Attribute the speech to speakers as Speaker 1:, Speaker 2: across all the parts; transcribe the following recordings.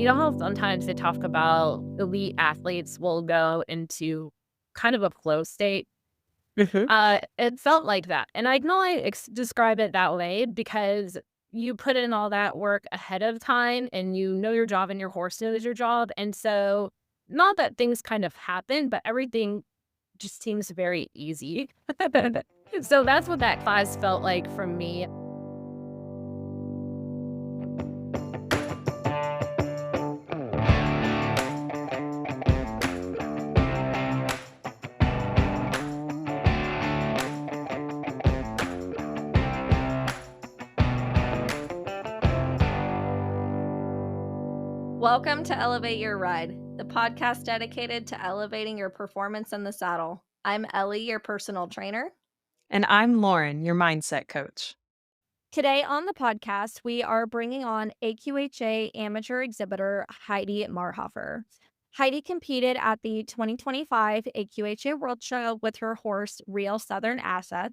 Speaker 1: You know how sometimes they talk about elite athletes will go into kind of a flow state?
Speaker 2: Mhm.
Speaker 1: It felt like that, and I can only describe it that way because you put in all that work ahead of time, and you know your job, and your horse knows your job, and so not that things kind of happen, but everything just seems very easy. So that's what that class felt like for me.
Speaker 3: Welcome to Elevate Your Ride, the podcast dedicated to elevating your performance in the saddle. I'm Ellie, your personal trainer.
Speaker 2: And I'm Lauren, your mindset coach.
Speaker 3: Today on the podcast, we are bringing on AQHA amateur exhibitor Heidi Marhofer. Heidi competed at the 2025 AQHA World Show with her horse, Real Southern Asset,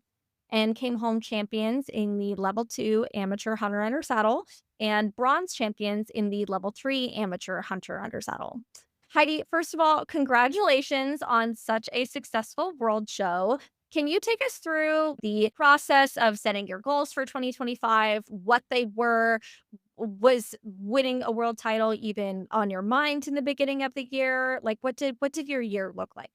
Speaker 3: and came home champions in the Level 2 Amateur Hunter Under Saddle and bronze champions in the Level 3 Amateur Hunter Under Saddle. Heidi, first of all, congratulations on such a successful world show. Can you take us through the process of setting your goals for 2025, what they were? Was winning a world title even on your mind in the beginning of the year? Like what did your year look like?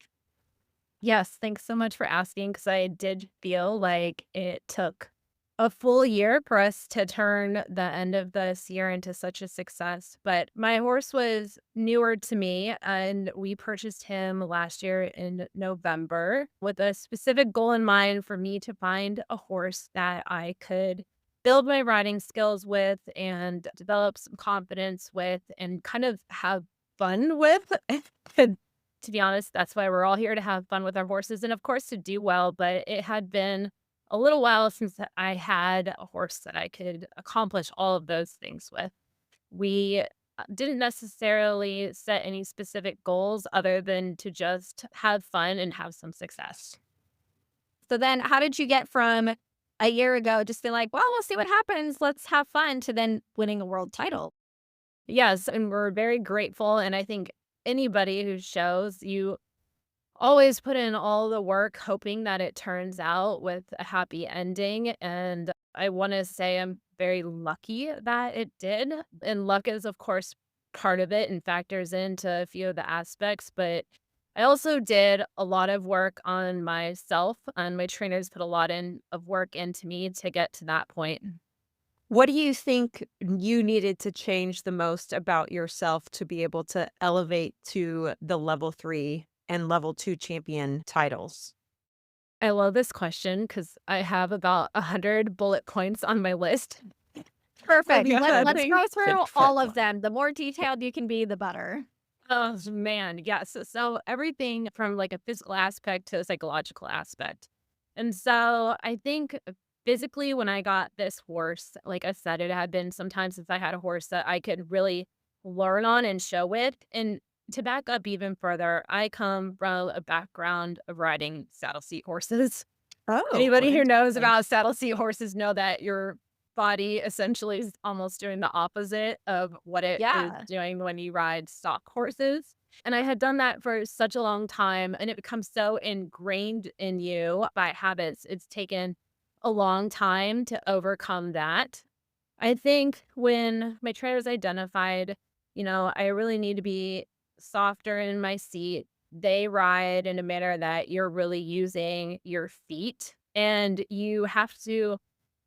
Speaker 1: Yes, thanks so much for asking because I did feel like it took a full year for us to turn the end of this year into such a success. But my horse was newer to me, and we purchased him last year in November with a specific goal in mind for me to find a horse that I could build my riding skills with and develop some confidence with and kind of have fun with. To be honest, that's why we're all here to have fun with our horses and, of course, to do well, but it had been a little while since I had a horse that I could accomplish all of those things with. We didn't necessarily set any specific goals other than to just have fun and have some success.
Speaker 3: So then how did you get from a year ago just being like, well, we'll see what happens, let's have fun, to then winning a world title?
Speaker 1: Yes, and we're very grateful, and I think anybody who shows you always put in all the work hoping that it turns out with a happy ending, and I wanna say I'm very lucky that it did, and luck is, of course, part of it and factors into a few of the aspects, but I also did a lot of work on myself, and my trainers put a lot in of work into me to get to that point.
Speaker 2: What do you think you needed to change the most about yourself to be able to elevate to the level 3 and level 2 champion titles?
Speaker 1: I love this question because I have about 100 bullet points on my list.
Speaker 3: Perfect.
Speaker 2: Yeah,
Speaker 3: Let's
Speaker 2: thank
Speaker 3: go
Speaker 2: you
Speaker 3: through
Speaker 2: for
Speaker 3: all of
Speaker 2: one.
Speaker 3: them. The more detailed you can be, the better.
Speaker 1: Oh, man, yes. So everything from, like, a physical aspect to a psychological aspect. And so I think physically when I got this horse, like I said, it had been some time since I had a horse that I could really learn on and show with. And to back up even further, I come from a background of riding saddle seat horses.
Speaker 2: Oh,
Speaker 1: Anybody who knows
Speaker 2: interesting.
Speaker 1: about saddle seat horses know that your body essentially is almost doing the opposite of what it is
Speaker 3: Yeah.
Speaker 1: doing when you ride stock horses. And I had done that for such a long time, and it becomes so ingrained in you by habits. It's taken a long time to overcome that. I think when my trainers identified, I really need to be softer in my seat, they ride in a manner that you're really using your feet and you have to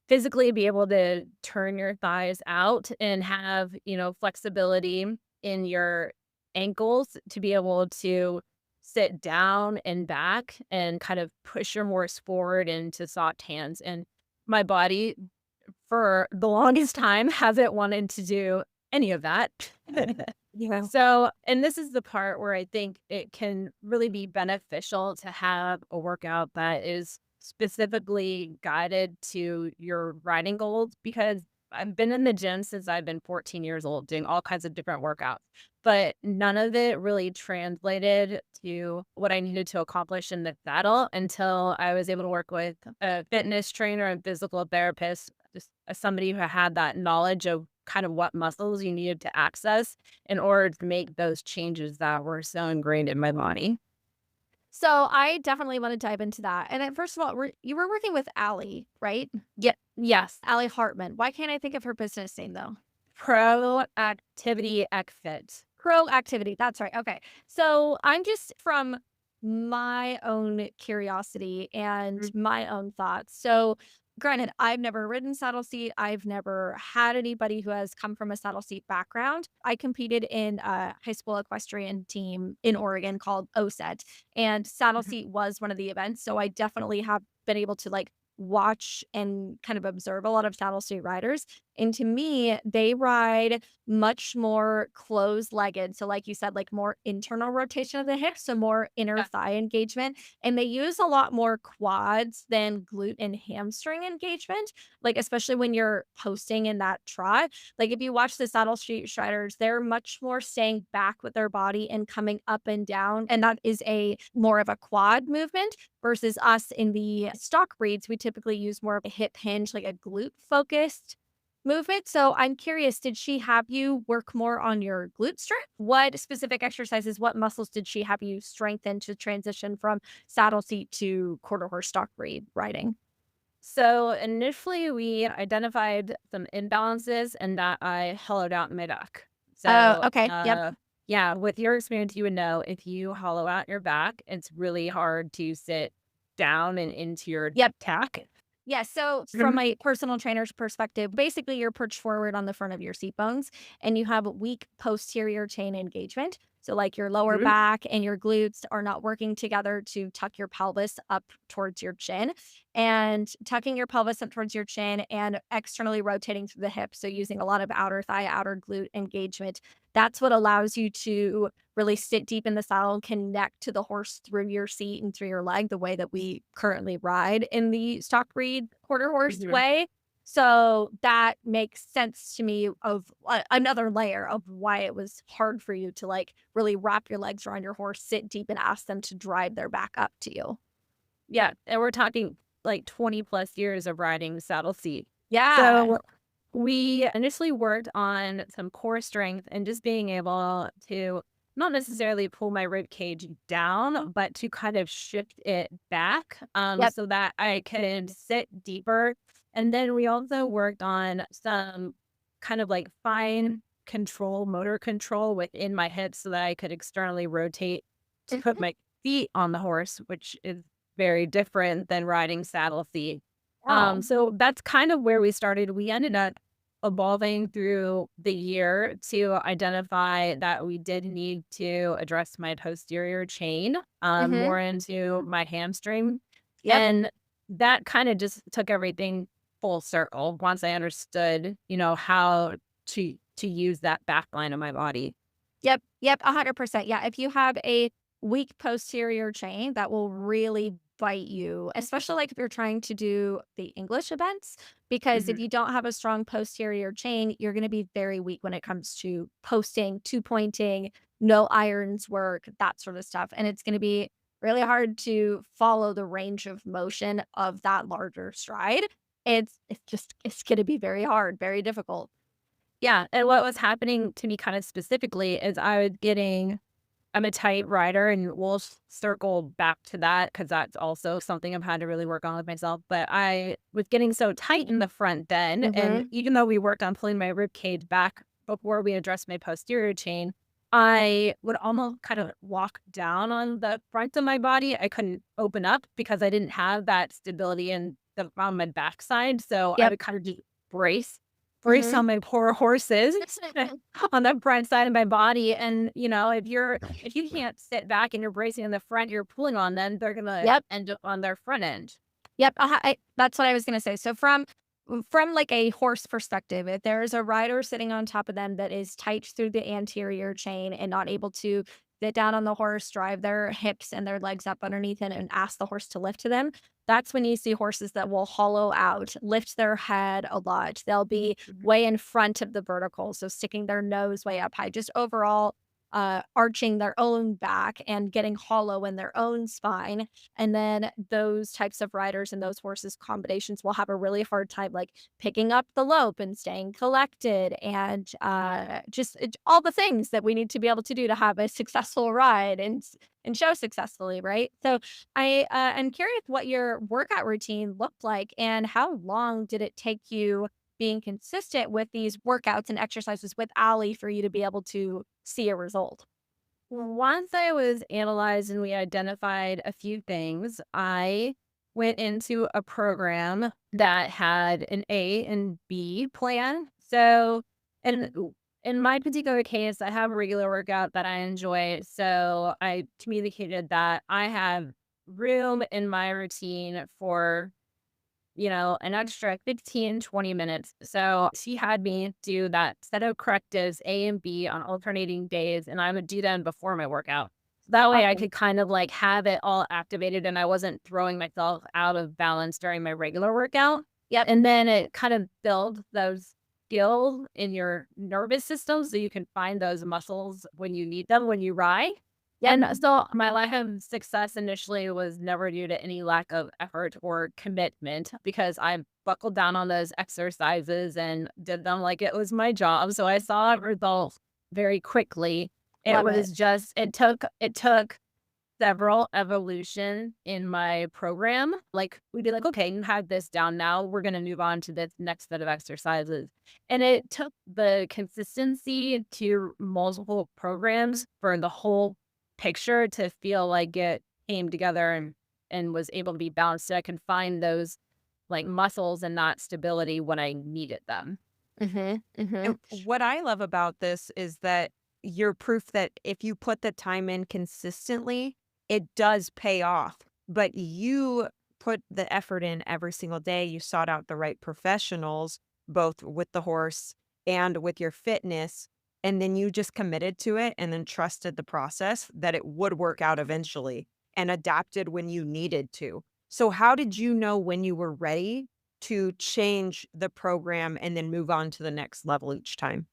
Speaker 1: physically be able to turn your thighs out and have, flexibility in your ankles to be able to sit down and back and kind of push your horse forward into soft hands. And my body for the longest time hasn't wanted to do any of that.
Speaker 2: Yeah.
Speaker 1: So, and this is the part where I think it can really be beneficial to have a workout that is specifically guided to your riding goals because I've been in the gym since I've been 14 years old doing all kinds of different workouts, but none of it really translated to what I needed to accomplish in the saddle until I was able to work with a fitness trainer and physical therapist, just as somebody who had that knowledge of kind of what muscles you needed to access in order to make those changes that were so ingrained in my body.
Speaker 3: So I definitely want to dive into that. And then first of all, you were working with Allie, right?
Speaker 1: Yeah, yes.
Speaker 3: Allie Hartman. Why can't I think of her business name though?
Speaker 1: Proactivity Fit.
Speaker 3: Proactivity. That's right. Okay. So I'm just from my own curiosity and
Speaker 1: Mhm.
Speaker 3: my own thoughts. So, granted, I've never ridden saddle seat. I've never had anybody who has come from a saddle seat background. I competed in a high school equestrian team in Oregon called OSET, and saddle
Speaker 1: Mhm.
Speaker 3: seat was one of the events. So I definitely have been able to like watch and kind of observe a lot of saddle seat riders. And to me, they ride much more closed-legged. So like you said, like more internal rotation of the hips, so more inner
Speaker 1: Yeah.
Speaker 3: thigh engagement. And they use a lot more quads than glute and hamstring engagement, like especially when you're posting in that trot. Like if you watch the saddle street striders, they're much more staying back with their body and coming up and down. And that is a more of a quad movement versus us in the stock breeds. We typically use more of a hip hinge, like a glute focused movement. So I'm curious, did she have you work more on your glute strength? What specific exercises, what muscles did she have you strengthen to transition from saddle seat to quarter horse stock breed riding?
Speaker 1: So initially, we identified some imbalances and that I hollowed out in my back.
Speaker 3: Oh,
Speaker 1: So,
Speaker 3: okay. Yep.
Speaker 1: yeah, with your experience, you would know if you hollow out your back, it's really hard to sit down and into your
Speaker 3: Yep.
Speaker 1: tack.
Speaker 3: Yeah, so from
Speaker 1: Mhm.
Speaker 3: my personal trainer's perspective, basically you're perched forward on the front of your seat bones and you have a weak posterior chain engagement. So like your lower
Speaker 1: Mhm.
Speaker 3: back and your glutes are not working together to tuck your pelvis up towards your chin. And tucking your pelvis up towards your chin and externally rotating through the hips, so using a lot of outer thigh, outer glute engagement, that's what allows you to really sit deep in the saddle and connect to the horse through your seat and through your leg the way that we currently ride in the stock breed quarter horse
Speaker 1: Mhm.
Speaker 3: way. So that makes sense to me of another layer of why it was hard for you to like really wrap your legs around your horse, sit deep and ask them to drive their back up to you.
Speaker 1: Yeah, and we're talking like 20 plus years of riding saddle seat.
Speaker 3: Yeah.
Speaker 1: So we initially worked on some core strength and just being able to not necessarily pull my rib cage down, but to kind of shift it back
Speaker 3: Yep.
Speaker 1: so that I could sit deeper. And then we also worked on some kind of like fine control, motor control within my hips so that I could externally rotate to put
Speaker 3: Mhm.
Speaker 1: my feet on the horse, which is very different than riding saddle seat.
Speaker 3: Oh.
Speaker 1: So that's kind of where we started. We ended up evolving through the year to identify that we did need to address my posterior chain,
Speaker 3: Hmm.
Speaker 1: more into my hamstring.
Speaker 3: Yep.
Speaker 1: And that kind of just took everything full circle once I understood, how to use that back line of my body.
Speaker 3: Yep, yep, 100%. Yeah, if you have a weak posterior chain, that will really bite you, especially like if you're trying to do the English events, because if
Speaker 1: Mhm.
Speaker 3: you don't have a strong posterior chain, you're going to be very weak when it comes to posting, two pointing, no irons work, that sort of stuff. And it's going to be really hard to follow the range of motion of that larger stride. It's going to be very hard, very difficult.
Speaker 1: Yeah, and what was happening to me kind of specifically is I'm a tight rider, and we'll circle back to that because that's also something I've had to really work on with myself. But I was getting so tight in the front then, and
Speaker 3: Mhm.
Speaker 1: even though we worked on pulling my rib cage back before we addressed my posterior chain, I would almost kind of walk down on the front of my body. I couldn't open up because I didn't have that stability on my backside. So I
Speaker 3: Yep.
Speaker 1: would kind of just brace
Speaker 3: Mhm.
Speaker 1: on my poor horses on the front side of my body. And, if you can't sit back and you're bracing in the front, you're pulling on them, they're gonna
Speaker 3: Yep.
Speaker 1: end up on their front end.
Speaker 3: Yep, that's what I was gonna say. So from like a horse perspective, if there's a rider sitting on top of them that is tight through the anterior chain and not able to sit down on the horse, drive their hips and their legs up underneath it, and ask the horse to lift to them, that's when you see horses that will hollow out, lift their head a lot. They'll be
Speaker 1: Mhm.
Speaker 3: way in front of the vertical, so sticking their nose way up high. Just overall arching their own back and getting hollow in their own spine. And then those types of riders and those horses combinations will have a really hard time like picking up the lope and staying collected and all the things that we need to be able to do to have a successful ride and show successfully, right? So I'm curious what your workout routine looked like and how long did it take you being consistent with these workouts and exercises with Ali for you to be able to see a result?
Speaker 1: Once I was analyzed and we identified a few things, I went into a program that had an A and B plan. So, and in my particular case, I have a regular workout that I enjoy. So I communicated that I have room in my routine for an extra 15, 20 minutes. So she had me do that set of correctives A and B on alternating days, and I would do them before my workout. That way I
Speaker 3: Awesome.
Speaker 1: could kind of like have it all activated and I wasn't throwing myself out of balance during my regular workout.
Speaker 3: Yep.
Speaker 1: And then it kind of builds those skills in your nervous system so you can find those muscles when you need them when you ride.
Speaker 3: Yep.
Speaker 1: And so my lack of success initially was never due to any lack of effort or commitment because I buckled down on those exercises and did them like it was my job. So I saw results very quickly. It
Speaker 3: Love it.
Speaker 1: was just it took several evolution in my program. Like we'd be like, okay, you have this down now. We're gonna move on to this next set of exercises. And it took the consistency to multiple programs for the whole picture to feel like it came together and was able to be balanced so I can find those like muscles and not stability when I needed them.
Speaker 3: Mhm.
Speaker 2: And
Speaker 3: Mhm.
Speaker 2: what I love about this is that you're proof that if you put the time in consistently, it does pay off. But you put the effort in every single day. You sought out the right professionals, both with the horse and with your fitness. And then you just committed to it and then trusted the process that it would work out eventually and adapted when you needed to. So, how did you know when you were ready to change the program and then move on to the next level each time?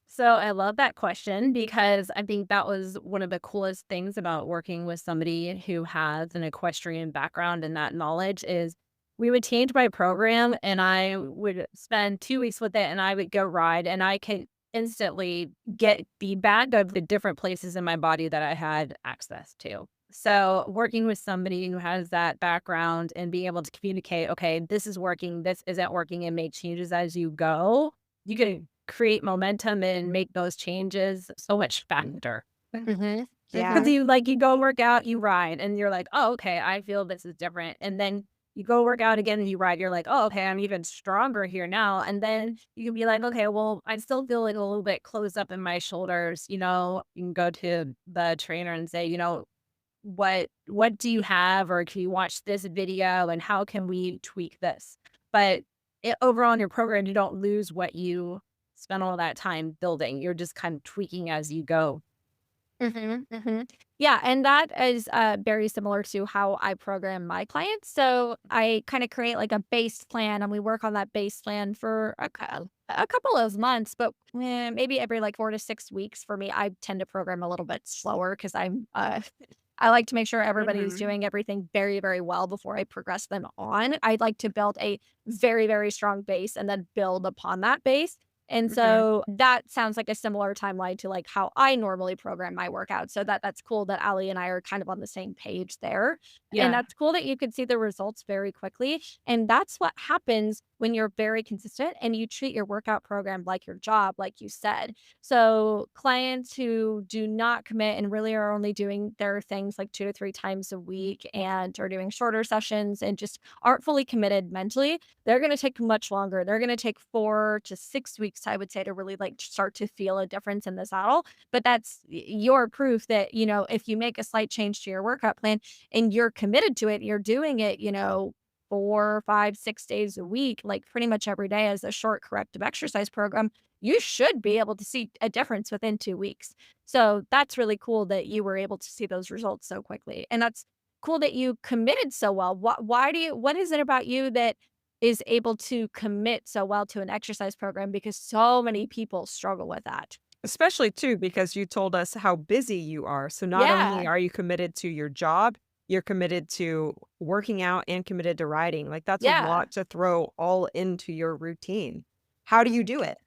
Speaker 1: So I love that question because I think that was one of the coolest things about working with somebody who has an equestrian background and that knowledge is we would change my program and I would spend 2 weeks with it and I would go ride and I could instantly get feedback of the different places in my body that I had access to. So working with somebody who has that background and being able to communicate, okay, this is working, this isn't working, and make changes as you go, you can create momentum and make those changes so much faster.
Speaker 3: Mhm.
Speaker 2: Yeah.
Speaker 1: Because
Speaker 3: Mhm.
Speaker 1: you go work out, you ride, and you're like, "Oh, okay, I feel this is different." And then you go work out again and you ride, you're like, "Oh, okay, I'm even stronger here now." And then you can be like, "Okay, well, I still feel like a little bit closed up in my shoulders." You can go to the trainer and say, what do you have? Or can you watch this video and how can we tweak this? But overall in your program, you don't lose what you spent all that time building. You're just kind of tweaking as you go.
Speaker 3: Mhm, mhm. Yeah, and that is, very similar to how I program my clients. So I kinda create, like, a base plan, and we work on that base plan for a couple of months, but, maybe every, like, 4 to 6 weeks for me. I tend to program a little bit slower because I like to make sure everybody is
Speaker 2: Mhm.
Speaker 3: doing everything very, very well before I progress them on. I'd like to build a very, very strong base and then build upon that base. And
Speaker 2: Mhm.
Speaker 3: so that sounds like a similar timeline to like how I normally program my workouts. So that's cool that Ali and I are kind of on the same page there. And
Speaker 1: Yeah.
Speaker 3: that's cool that you could see the results very quickly. And that's what happens when you're very consistent and you treat your workout program like your job, like you said. So clients who do not commit and really are only doing their things like 2 to 3 times a week and are doing shorter sessions and just aren't fully committed mentally, they're going to take much longer. They're going to take 4 to 6 weeks, I would say, to really like start to feel a difference in the saddle. But that's your proof that, if you make a slight change to your workout plan and you're committed to it, you're doing it, 4, 5, 6 days a week, like pretty much every day as a short corrective exercise program, you should be able to see a difference within 2 weeks. So that's really cool that you were able to see those results so quickly. And that's cool that you committed so well. What is it about you that is able to commit so well to an exercise program because so many people struggle with that.
Speaker 2: Especially too, because you told us how busy you are. So not only
Speaker 3: Yeah.
Speaker 2: are you committed to your job, you're committed to working out and committed to riding. Like that's a
Speaker 3: Yeah.
Speaker 2: lot to throw all into your routine. How do you do it?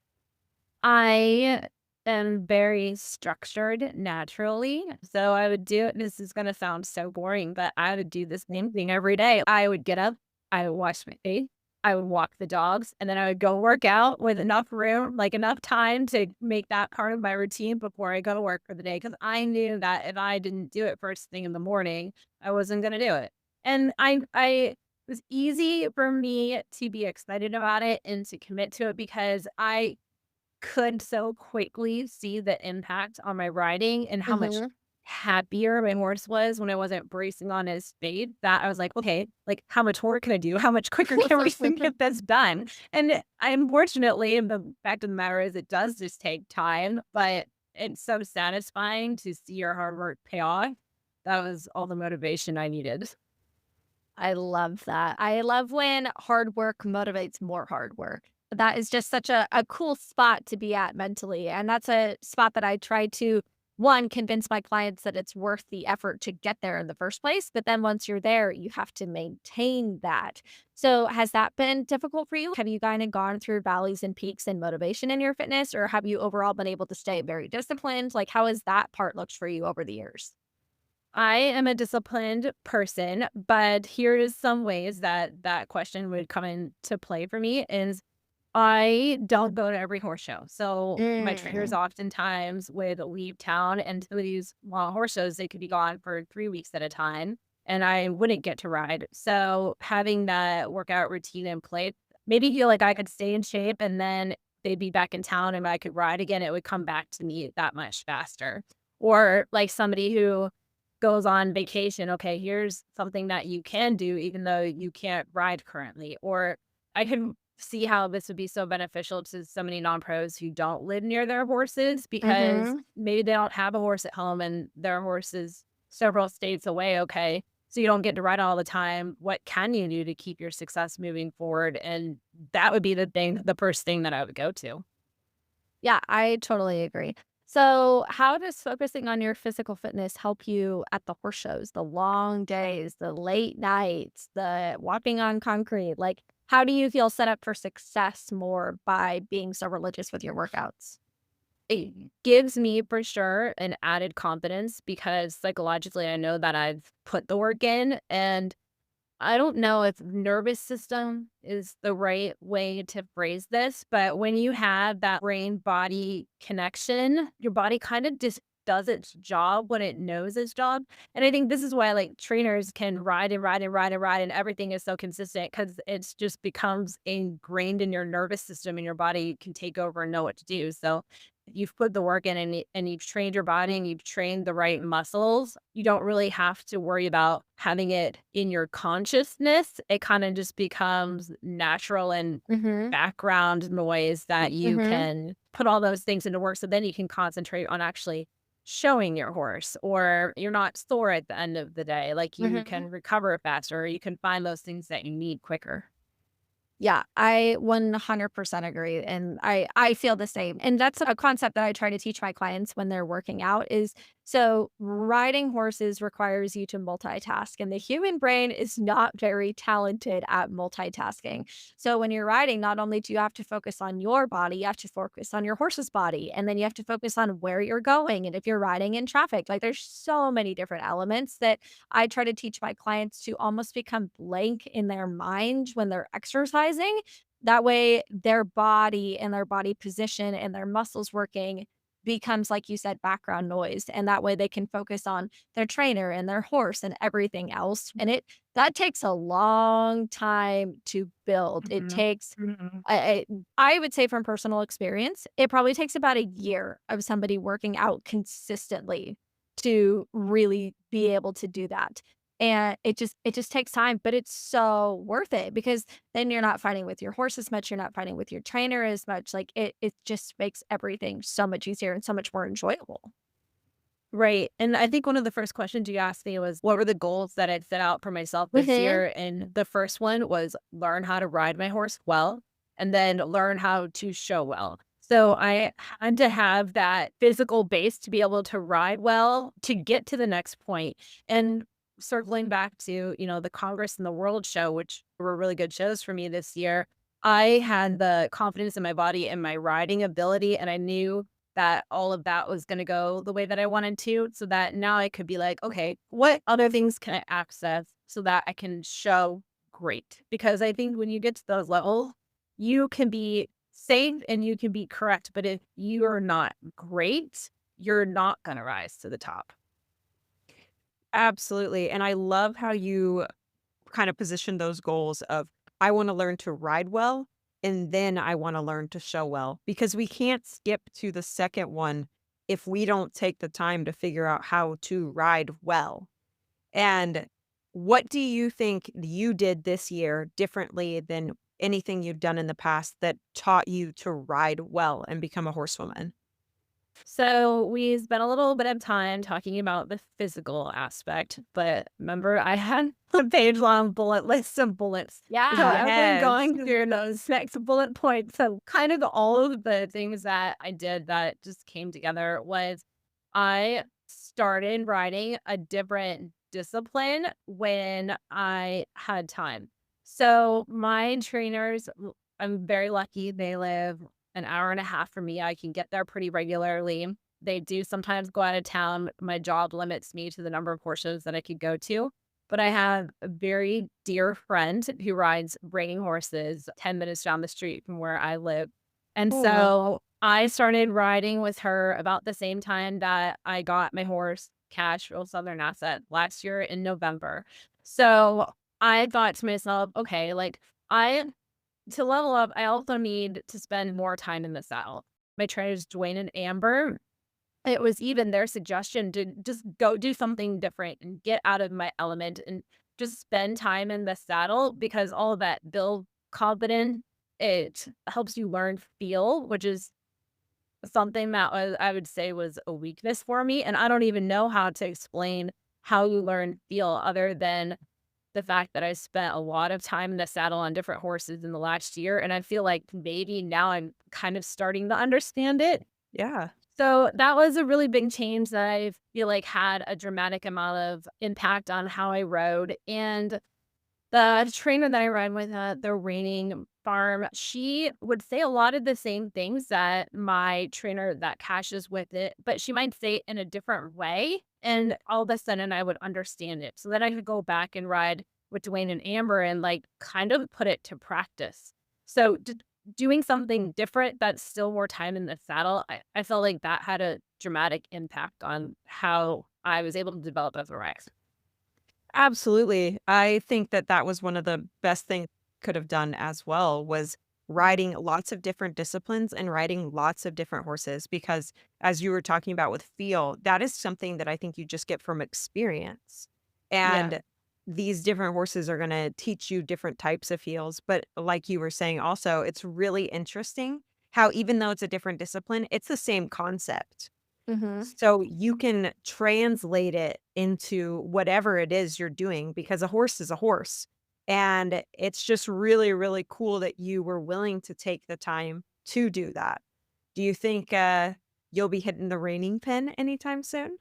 Speaker 1: I am very structured naturally. So I would do it. This is going to sound so boring, but I would do the same thing every day. I would get up, I would wash my face, I would walk the dogs, and then I would go work out with enough room, like enough time to make that part of my routine before I go to work for the day. Cause I knew that if I didn't do it first thing in the morning, I wasn't going to do it. And it was easy for me to be excited about it and to commit to it because I could so quickly see the impact on my riding and how much
Speaker 3: Mhm.
Speaker 1: happier my horse was when I wasn't bracing on his speed, that I was like, "Okay, like, how much more can I do? How much quicker can we get this done?" And unfortunately, the fact of the matter is it does just take time, but it's so satisfying to see your hard work pay off. That was all the motivation I needed.
Speaker 3: I love that. I love when hard work motivates more hard work. That is just such a cool spot to be at mentally. And that's a spot that I try to, one, convince my clients that it's worth the effort to get there in the first place. But then once you're there, you have to maintain that. So, has that been difficult for you? Have you kind of gone through valleys and peaks in motivation in your fitness, or have you overall been able to stay very disciplined? Like, how has that part looked for you over the years?
Speaker 1: I am a disciplined person, but here is some ways that that question would come into play for me is I don't go to every horse show. So my trainers
Speaker 3: Mm.
Speaker 1: oftentimes would leave town and to these long horse shows, they could be gone for 3 weeks at a time and I wouldn't get to ride. So having that workout routine in place made me feel like I could stay in shape and then they'd be back in town and I could ride again. It would come back to me that much faster. Or like somebody who goes on vacation, okay, here's something that you can do even though you can't ride currently. Or I can see how this would be so beneficial to so many non-pros who don't live near their horses because
Speaker 3: Mhm.
Speaker 1: maybe they don't have a horse at home and their horse is several states away, okay? So you don't get to ride all the time. What can you do to keep your success moving forward? And that would be the first thing that I would go to.
Speaker 3: Yeah, I totally agree. So, how does focusing on your physical fitness help you at the horse shows, the long days, the late nights, the walking on concrete? Like, how do you feel set up for success more by being so religious with your workouts?
Speaker 1: It gives me for sure an added confidence because psychologically I know that I've put the work in and I don't know if nervous system is the right way to phrase this, but when you have that brain body connection, your body kind of just does its job when it knows its job. And I think this is why like trainers can ride and ride and ride and ride and everything is so consistent because it's just becomes ingrained in your nervous system and your body can take over and know what to do. So you've put the work in and you've trained your body and you've trained the right muscles, you don't really have to worry about having it in your consciousness. It kind of just becomes natural and
Speaker 3: Mhm.
Speaker 1: background noise that you
Speaker 3: Mhm.
Speaker 1: can put all those things into work. So then you can concentrate on actually showing your horse, or you're not sore at the end of the day. Like you
Speaker 3: Mhm.
Speaker 1: can recover faster, or you can find those things that you need quicker.
Speaker 3: Yeah, I 100% agree, and I feel the same, and that's a concept that I try to teach my clients when they're working out is so riding horses requires you to multitask, and the human brain is not very talented at multitasking. So when you're riding, not only do you have to focus on your body, you have to focus on your horse's body, and then you have to focus on where you're going, and if you're riding in traffic, like, there's so many different elements that I try to teach my clients to almost become blank in their mind when they're exercising. That way, their body and their body position and their muscles working becomes, like you said, background noise. And that way they can focus on their trainer and their horse and everything else. And that takes a long time to build. It
Speaker 1: Mhm,
Speaker 3: takes,
Speaker 1: mhm.
Speaker 3: I would say from personal experience, it probably takes about a year of somebody working out consistently to really be able to do that. And it just takes time, but it's so worth it because then you're not fighting with your horse as much, you're not fighting with your trainer as much. Like it just makes everything so much easier and so much more enjoyable.
Speaker 1: Right. And I think one of the first questions you asked me was what were the goals that I'd set out for myself this
Speaker 3: Mhm.
Speaker 1: year? And the first one was learn how to ride my horse well and then learn how to show well. So I had to have that physical base to be able to ride well to get to the next point. And circling back to, the Congress and the World show, which were really good shows for me this year, I had the confidence in my body and my riding ability. And I knew that all of that was going to go the way that I wanted to. So that now I could be like, okay, what other things can I access so that I can show great? Because I think when you get to those levels, you can be safe and you can be correct, but if you're not great, you're not gonna rise to the top.
Speaker 2: Absolutely. And I love how you kind of position those goals of I want to learn to ride well and then I want to learn to show well because we can't skip to the second one if we don't take the time to figure out how to ride well. And what do you think you did this year differently than anything you've done in the past that taught you to ride well and become a horsewoman?
Speaker 1: So we spent a little bit of time talking about the physical aspect, but remember I had a page long bullet list of bullets. So
Speaker 3: Yeah.
Speaker 1: I've been
Speaker 2: Yes.
Speaker 1: going through those next bullet points. So kind of all of the things that I did that just came together was I started writing a different discipline when I had time. So my trainers, I'm very lucky. They live an hour and a half from me. I can get there pretty regularly. They do sometimes go out of town. My job limits me to the number of horses that I could go to. But I have a very dear friend who rides reining horses 10 minutes down the street from where I live. And
Speaker 2: Cool.
Speaker 1: so I started riding with her about the same time that I got my horse, Cash, Real Southern Asset, last year in November. So I thought to myself, okay, like I to level up, I also need to spend more time in the saddle. My trainers, Dwayne and Amber, it was even their suggestion to just go do something different and get out of my element and just spend time in the saddle because all of that build confidence. It helps you learn feel, which is something that I would say was a weakness for me. And I don't even know how to explain how you learn feel other than the fact that I spent a lot of time in the saddle on different horses in the last year, and I feel like maybe now I'm kind of starting to understand it.
Speaker 2: Yeah.
Speaker 1: So that was a really big change that I feel like had a dramatic amount of impact on how I rode. And the trainer that I ride with at the reining farm, she would say a lot of the same things that my trainer that cashes with it, but she might say it in a different way. And all of a sudden I would understand it. So then I could go back and ride with Dwayne and Amber and like kind of put it to practice. So doing something different that's still more time in the saddle, I felt like that had a dramatic impact on how I was able to develop as a rider.
Speaker 2: Absolutely. I think that that was one of the best things could have done as well was riding lots of different disciplines and riding lots of different horses because as you were talking about with feel, that is something that I think you just get from experience.
Speaker 1: Yeah.
Speaker 2: And these different horses are going to teach you different types of feels, but like you were saying also, it's really interesting how even though it's a different discipline, it's the same concept.
Speaker 3: Mm-hmm.
Speaker 2: So you can translate it into whatever it is you're doing because a horse is a horse. And it's just really, really cool that you were willing to take the time to do that. Do you think you'll be hitting the reining pen anytime soon?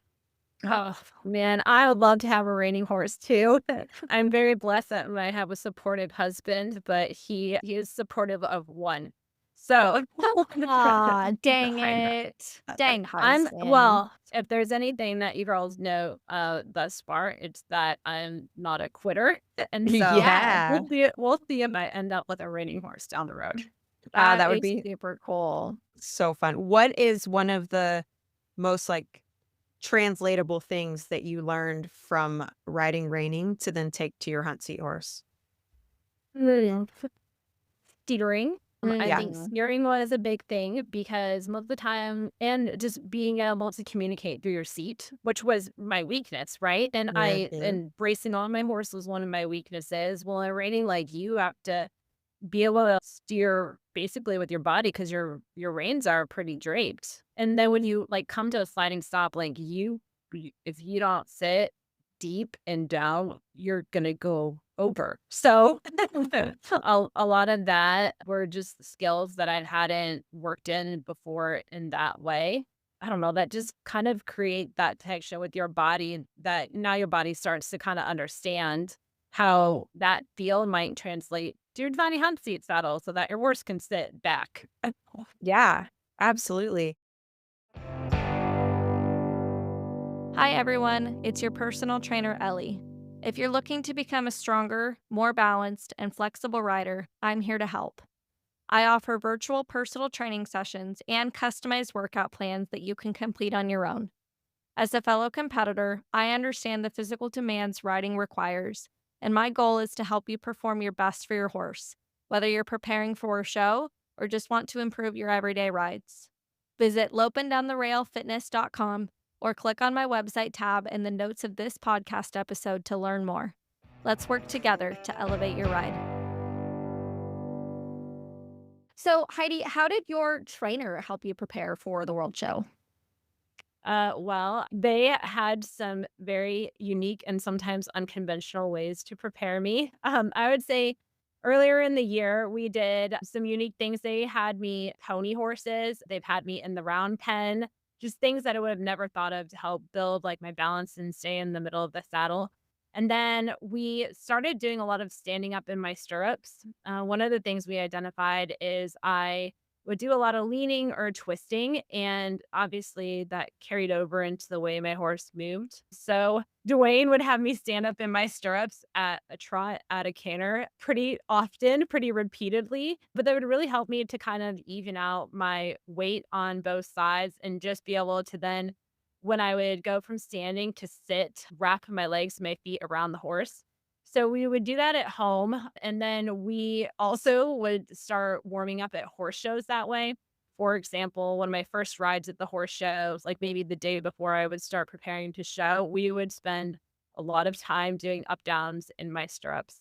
Speaker 1: Oh, man, I would love to have a reining horse too. I'm very blessed that I have a supportive husband, but he is supportive of one. So
Speaker 3: Ah, dang
Speaker 1: I know.
Speaker 3: it. Dang husband.
Speaker 1: Well, if there's anything that you girls know thus far, it's that I'm not a quitter. And so
Speaker 3: Yeah,
Speaker 2: Yeah.
Speaker 1: we'll see if I end up with a reining horse down the road.
Speaker 3: that
Speaker 2: That would
Speaker 3: is
Speaker 2: be
Speaker 3: super cool.
Speaker 2: so fun. What is one of the most like translatable things that you learned from riding reining to then take to your hunt seat horse?
Speaker 1: Steering. I
Speaker 2: Yeah.
Speaker 1: think
Speaker 3: Mhm.
Speaker 1: steering was a big thing because most of the time and just being able to communicate through your seat, which was my weakness, right? And
Speaker 2: Mhm.
Speaker 1: and bracing on my horse was one of my weaknesses. Well, in reining, like you have to be able to steer basically with your body because your reins are pretty draped. And then when you like come to a sliding stop, like if you don't sit deep and down, you're gonna go over. So a lot of that were just skills that I hadn't worked in before in that way. I don't know, that just kind of create that connection with your body that now your body starts to kind of understand how that feel might translate to your tiny hunt seat saddle so that your horse can sit back.
Speaker 2: Yeah, absolutely.
Speaker 3: Hi, everyone. It's your personal trainer, Ellie. If you're looking to become a stronger, more balanced, and flexible rider, I'm here to help. I offer virtual personal training sessions and customized workout plans that you can complete on your own. As a fellow competitor, I understand the physical demands riding requires, and my goal is to help you perform your best for your horse, whether you're preparing for a show or just want to improve your everyday rides. Visit lopeanddowntherailfitness.com or click on my website tab in the notes of this podcast episode to learn more. Let's work together to elevate your ride. So, Heidi, how did your trainer help you prepare for the World Show?
Speaker 1: Well, they had some very unique and sometimes unconventional ways to prepare me. I would say earlier in the year, we did some unique things. They had me pony horses, they've had me in the round pen, just things that I would have never thought of to help build like my balance and stay in the middle of the saddle. And then we started doing a lot of standing up in my stirrups. One of the things we identified is I would do a lot of leaning or twisting, and obviously that carried over into the way my horse moved. So Dwayne would have me stand up in my stirrups at a trot, at a canter pretty often, pretty repeatedly, but that would really help me to kind of even out my weight on both sides and just be able to then, when I would go from standing to sit, wrap my legs, my feet around the horse. So we would do that at home, and then we also would start warming up at horse shows that way. For example, one of my first rides at the horse shows, like maybe the day before I would start preparing to show, we would spend a lot of time doing up downs in my stirrups.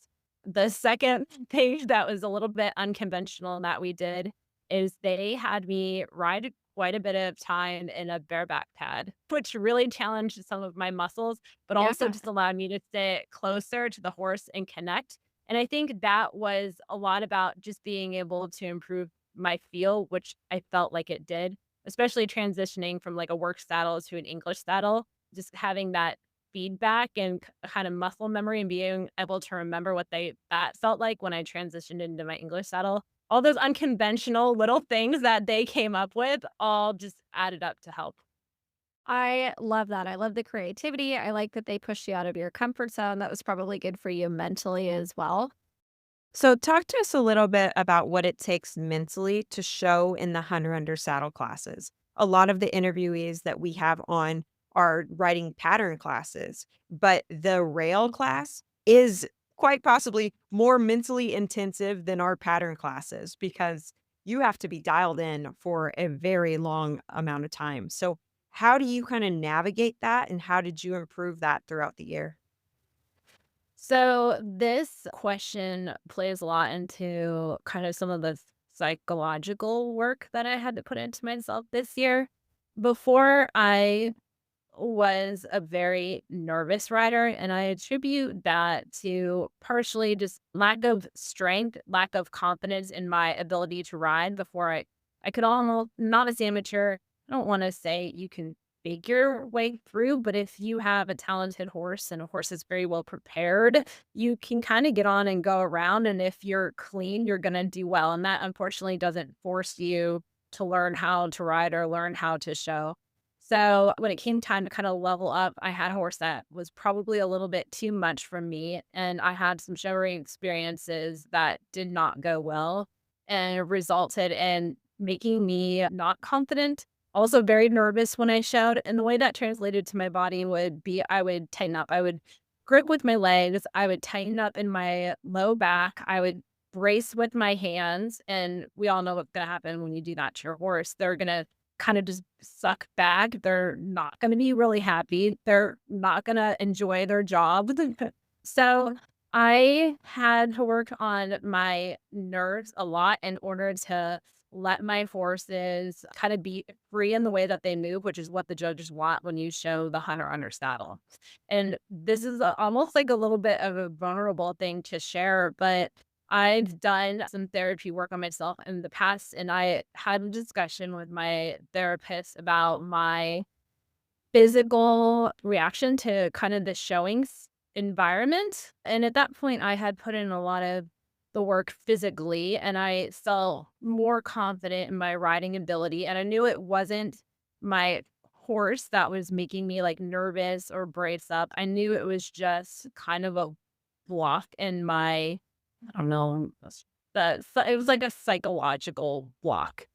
Speaker 1: The second thing that was a little bit unconventional that we did is they had me ride quite a bit of time in a bareback pad, which really challenged some of my muscles but also
Speaker 3: Yeah.
Speaker 1: just allowed me to sit closer to the horse and connect. And I think that was a lot about just being able to improve my feel, which I felt like it did, especially transitioning from like a work saddle to an English saddle, just having that feedback and kind of muscle memory and being able to remember what that felt like when I transitioned into my English saddle. All those unconventional little things that they came up with all just added up to help.
Speaker 3: I love that. I love the creativity. I like that they pushed you out of your comfort zone. That was probably good for you mentally as well.
Speaker 2: So, talk to us a little bit about what it takes mentally to show in the Hunter Under Saddle classes. A lot of the interviewees that we have on are writing pattern classes, but the rail class is quite possibly more mentally intensive than our pattern classes because you have to be dialed in for a very long amount of time. So, how do you kind of navigate that and how did you improve that throughout the year?
Speaker 1: So this question plays a lot into kind of some of the psychological work that I had to put into myself this year. Before I was a very nervous rider, and I attribute that to partially just lack of strength, lack of confidence in my ability to ride before I could almost not as amateur. I don't want to say you can fake your way through, but if you have a talented horse and a horse is very well prepared, you can kind of get on and go around. And if you're clean, you're going to do well. And that unfortunately doesn't force you to learn how to ride or learn how to show. So when it came time to kind of level up, I had a horse that was probably a little bit too much for me. And I had some showering experiences that did not go well and it resulted in making me not confident, also very nervous when I showed. And the way that translated to my body would be I would tighten up. I would grip with my legs. I would tighten up in my low back. I would brace with my hands. And we all know what's going to happen when you do that to your horse. They're going to kind of just suck back. They're not going to be really happy. They're not going to enjoy their job. So I had to work on my nerves a lot in order to let my horses kind of be free in the way that they move, which is what the judges want when you show the hunter under saddle. And this is almost like a little bit of a vulnerable thing to share, but I've done some therapy work on myself in the past, and I had a discussion with my therapist about my physical reaction to kind of the showings environment. And at that point, I had put in a lot of the work physically, and I felt more confident in my riding ability. And I knew it wasn't my horse that was making me like nervous or brace up. I knew it was just kind of a block in my, I don't know, it was like a psychological block.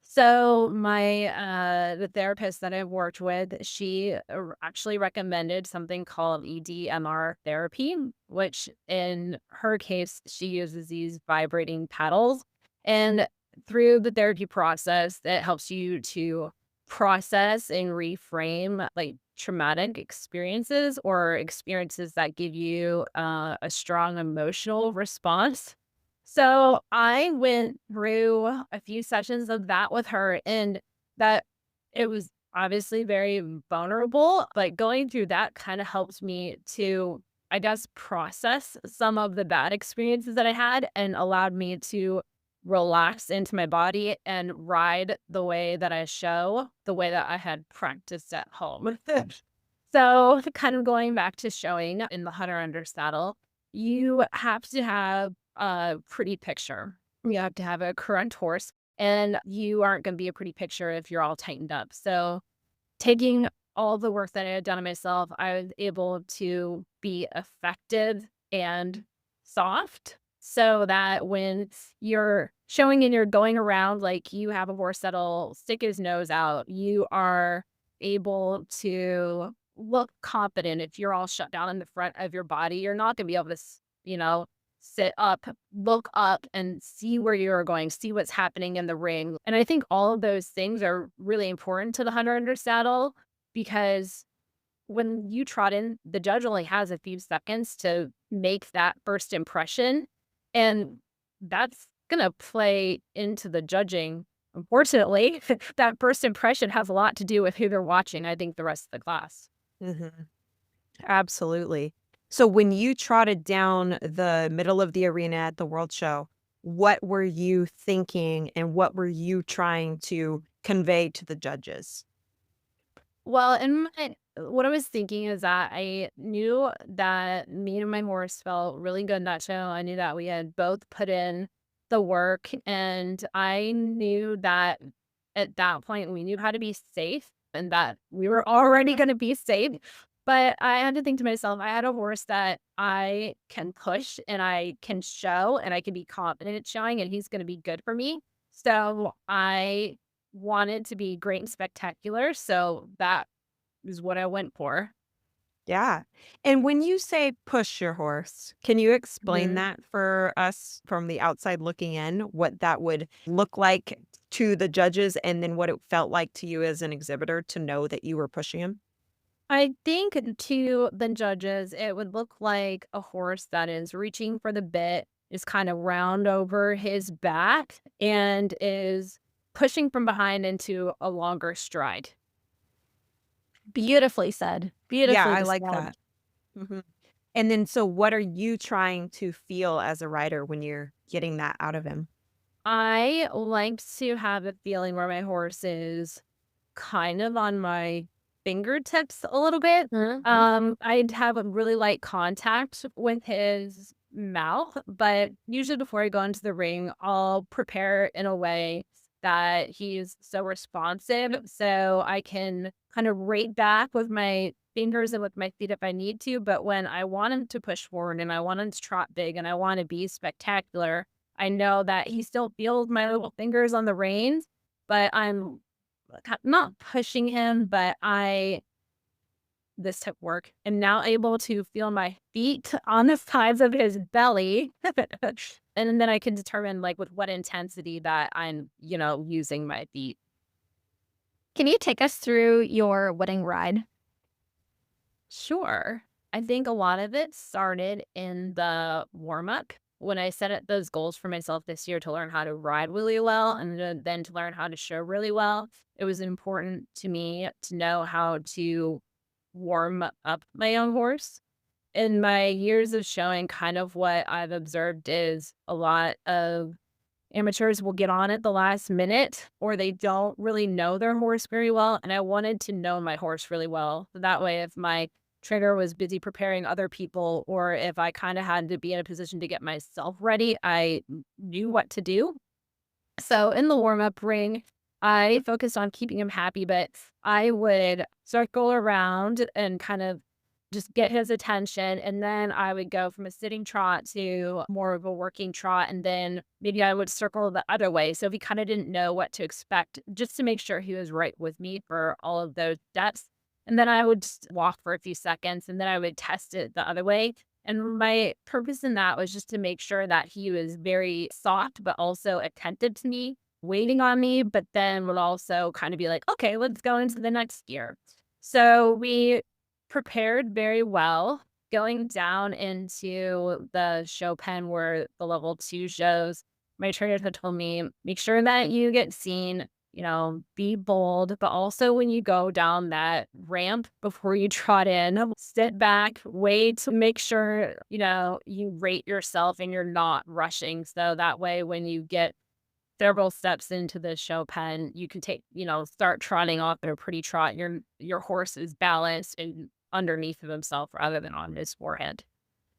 Speaker 1: So the therapist that I've worked with, she actually recommended something called EDMR therapy, which in her case, she uses these vibrating paddles. And through the therapy process, it helps you to process and reframe like traumatic experiences or experiences that give you a strong emotional response. So I went through a few sessions of that with her, and that it was obviously very vulnerable, but going through that kind of helps me to, I guess, process some of the bad experiences that I had and allowed me to relax into my body and ride the way that I show, the way that I had practiced at home. So, kind of going back to showing in the hunter under saddle, you have to have a pretty picture. You have to have a correct horse, and you aren't going to be a pretty picture if you're all tightened up. So, taking all the work that I had done on myself, I was able to be effective and soft so that when you're showing and you're going around, like you have a horse that'll stick his nose out, you are able to look confident. If you're all shut down in the front of your body, you're not going to be able to, sit up, look up, and see where you're going, see what's happening in the ring. And I think all of those things are really important to the hunter under saddle because when you trot in, the judge only has a few seconds to make that first impression. And that's going to play into the judging. Unfortunately, that first impression has a lot to do with who they're watching, I think, the rest of the class.
Speaker 2: Mhm. Absolutely. So when you trotted down the middle of the arena at the World Show, what were you thinking and what were you trying to convey to the judges?
Speaker 1: Well, what I was thinking is that I knew that me and my horse felt really good in that show. I knew that we had both put in the work, and I knew that at that point we knew how to be safe and that we were already going to be safe. But I had to think to myself, I had a horse that I can push and I can show and I can be confident at showing, and he's going to be good for me. So I wanted to be great and spectacular, so that is what I went for.
Speaker 2: Yeah. And when you say push your horse, can you explain
Speaker 1: Mhm.
Speaker 2: that for us from the outside looking in, what that would look like to the judges and then what it felt like to you as an exhibitor to know that you were pushing him?
Speaker 1: I think to the judges, it would look like a horse that is reaching for the bit, is kind of round over his back, and is pushing from behind into a longer stride.
Speaker 3: Beautifully said.
Speaker 2: Yeah,
Speaker 3: Beautifully
Speaker 2: I like that.
Speaker 3: described.
Speaker 2: Mhm. And then so what are you trying to feel as a writer when you're getting that out of him?
Speaker 1: I like to have a feeling where my horse is kind of on my fingertips a little bit.
Speaker 3: Mhm.
Speaker 1: I'd have a really light contact with his mouth, but usually before I go into the ring, I'll prepare in a way that he's so responsive so I can kind of rate back with my fingers and with my feet if I need to. But when I want him to push forward and I want him to trot big and I want to be spectacular, I know that he still feels my little fingers on the reins, but I'm not pushing him, but this type of work, am now able to feel my feet on the sides of his belly. And then I can determine like with what intensity that I'm, using my feet.
Speaker 3: Can you take us through your wedding ride?
Speaker 1: Sure. I think a lot of it started in the warm up when I those goals for myself this year to learn how to ride really well and then to learn how to show really well, it was important to me to know how to warm up my own horse. In my years of showing, kind of what I've observed is a lot of amateurs will get on at the last minute or they don't really know their horse very well. And I wanted to know my horse really well. So that way, if my trainer was busy preparing other people or if I kind of had to be in a position to get myself ready, I knew what to do. So in the warm up ring, I focused on keeping him happy, but I would circle around and kind of just get his attention. And then I would go from a sitting trot to more of a working trot. And then maybe I would circle the other way. So if he kind of didn't know what to expect, just to make sure he was right with me for all of those steps. And then I would just walk for a few seconds and then I would test it the other way. And my purpose in that was just to make sure that he was very soft, but also attentive to me, waiting on me, but then would also kind of be like, okay, let's go into the next gear. So we prepared very well going down into the show pen where the level 2 shows. My trainer had told me, make sure that you get seen, be bold, but also when you go down that ramp before you trot in, sit back, wait, make sure, you rate yourself and you're not rushing. So that way, when you get several steps into the show pen, you can start trotting off at a pretty trot. Your horse is balanced and underneath of himself rather than on his forehead.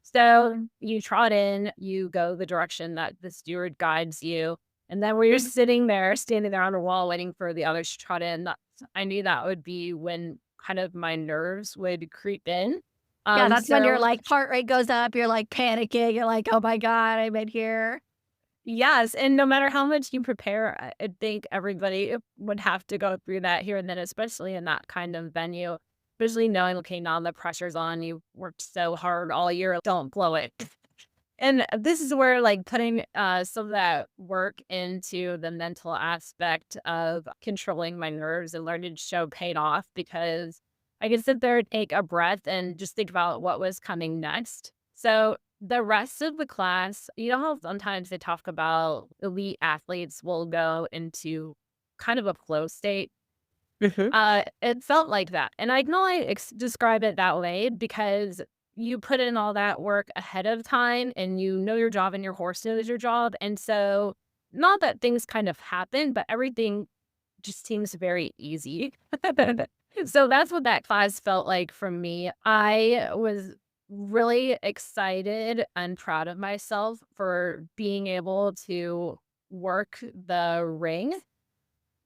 Speaker 1: So you trot in, you go the direction that the steward guides you. And then when you're standing there on the wall waiting for the others to trot in, I knew that would be when kind of my nerves would creep in.
Speaker 3: Yeah, that's when your,
Speaker 1: So
Speaker 3: like, heart rate goes up, you're, like, panicking, you're like, "Oh my god, I'm in here."
Speaker 1: yes, and no matter how much you prepare, I think everybody would have to go through that here and then, especially in that kind of venue, especially knowing, okay, now the pressure's on, you worked so hard all year, don't blow it. And this is where, like, putting, some of that work into the mental aspect of controlling my nerves and learning to show paid off because I could sit there, take a breath, and just think about what was coming next. So, the rest of the class, you know how sometimes they talk about elite athletes will go into kind of a flow state?
Speaker 2: Mhm.
Speaker 1: It felt like that, and I can only describe it that way because you put in all that work ahead of time, and you know your job, and your horse knows your job, and so not that things kind of happen, but everything just seems very easy. So that's what that class felt like for me. I was really excited and proud of myself for being able to work the ring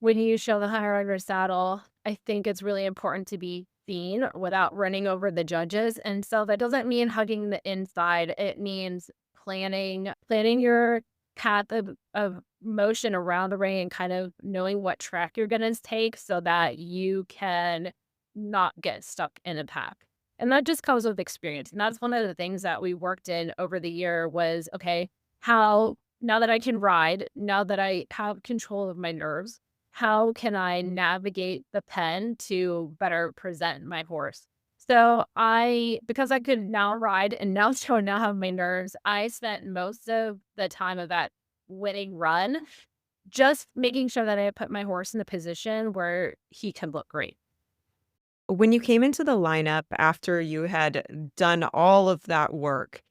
Speaker 1: when you show the higher under saddle. I think it's really important to be seen without running over the judges. And so that doesn't mean hugging the inside. It means planning your path of motion around the ring and kind of knowing what track you're gonna take so that you can not get stuck in a pack. And that just comes with experience. And that's one of the things that we worked in over the year was, okay, how now that I can ride, now that I have control of my nerves, how can I navigate the pen to better present my horse? So because I could now ride and now so now have my nerves, I spent most of the time of that winning run just making sure that I put my horse in a position where he can look great.
Speaker 2: When you came into the lineup after you had done all of that work,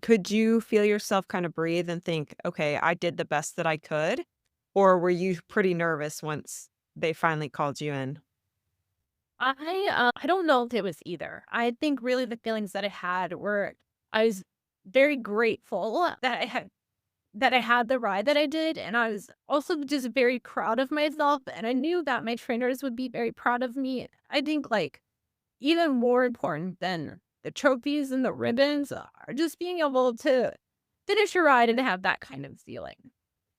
Speaker 2: could you feel yourself kind of breathe and think, okay, I did the best that I could? Or were you pretty nervous once they finally called you in?
Speaker 1: I don't know if it was either. I think really the feelings that I had were I was very grateful that I had the ride that I did, and I was also just very proud of myself, and I knew that my trainers would be very proud of me. I think, like, even more important than the trophies and the ribbons are just being able to finish your ride and have that kind of feeling.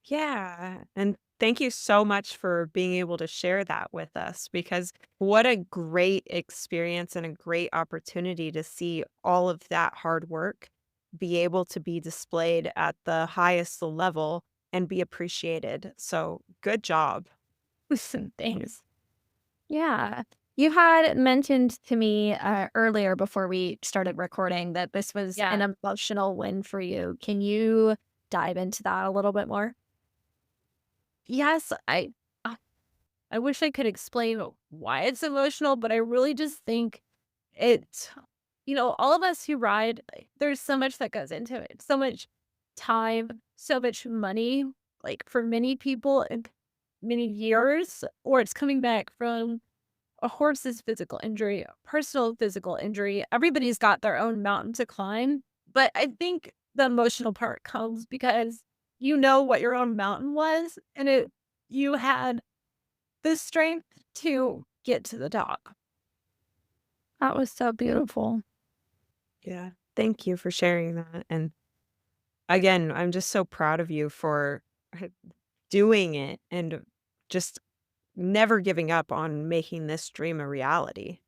Speaker 2: Yeah. And thank you so much for being able to share that with us because what a great experience and a great opportunity to see all of that hard work be able to be displayed at the highest level and be appreciated. So good job.
Speaker 1: Listen, thanks.
Speaker 3: Yeah. You had mentioned to me earlier before we started recording that this was an
Speaker 1: Yeah.
Speaker 3: emotional win for you. Can you dive into that a little bit more?
Speaker 1: Yes, I wish I could explain why it's emotional, but I really just think it all of us who ride, there's so much that goes into it. So much time, so much money, like for many people and many years, or it's coming back from a horse's physical injury, a personal physical injury. Everybody's got their own mountain to climb. But I think the emotional part comes because you know what your own mountain was and you had the strength to get to the top.
Speaker 3: That was so beautiful.
Speaker 2: Yeah. Thank you for sharing that. And again, I'm just so proud of you for doing it and just never giving up on making this dream a reality.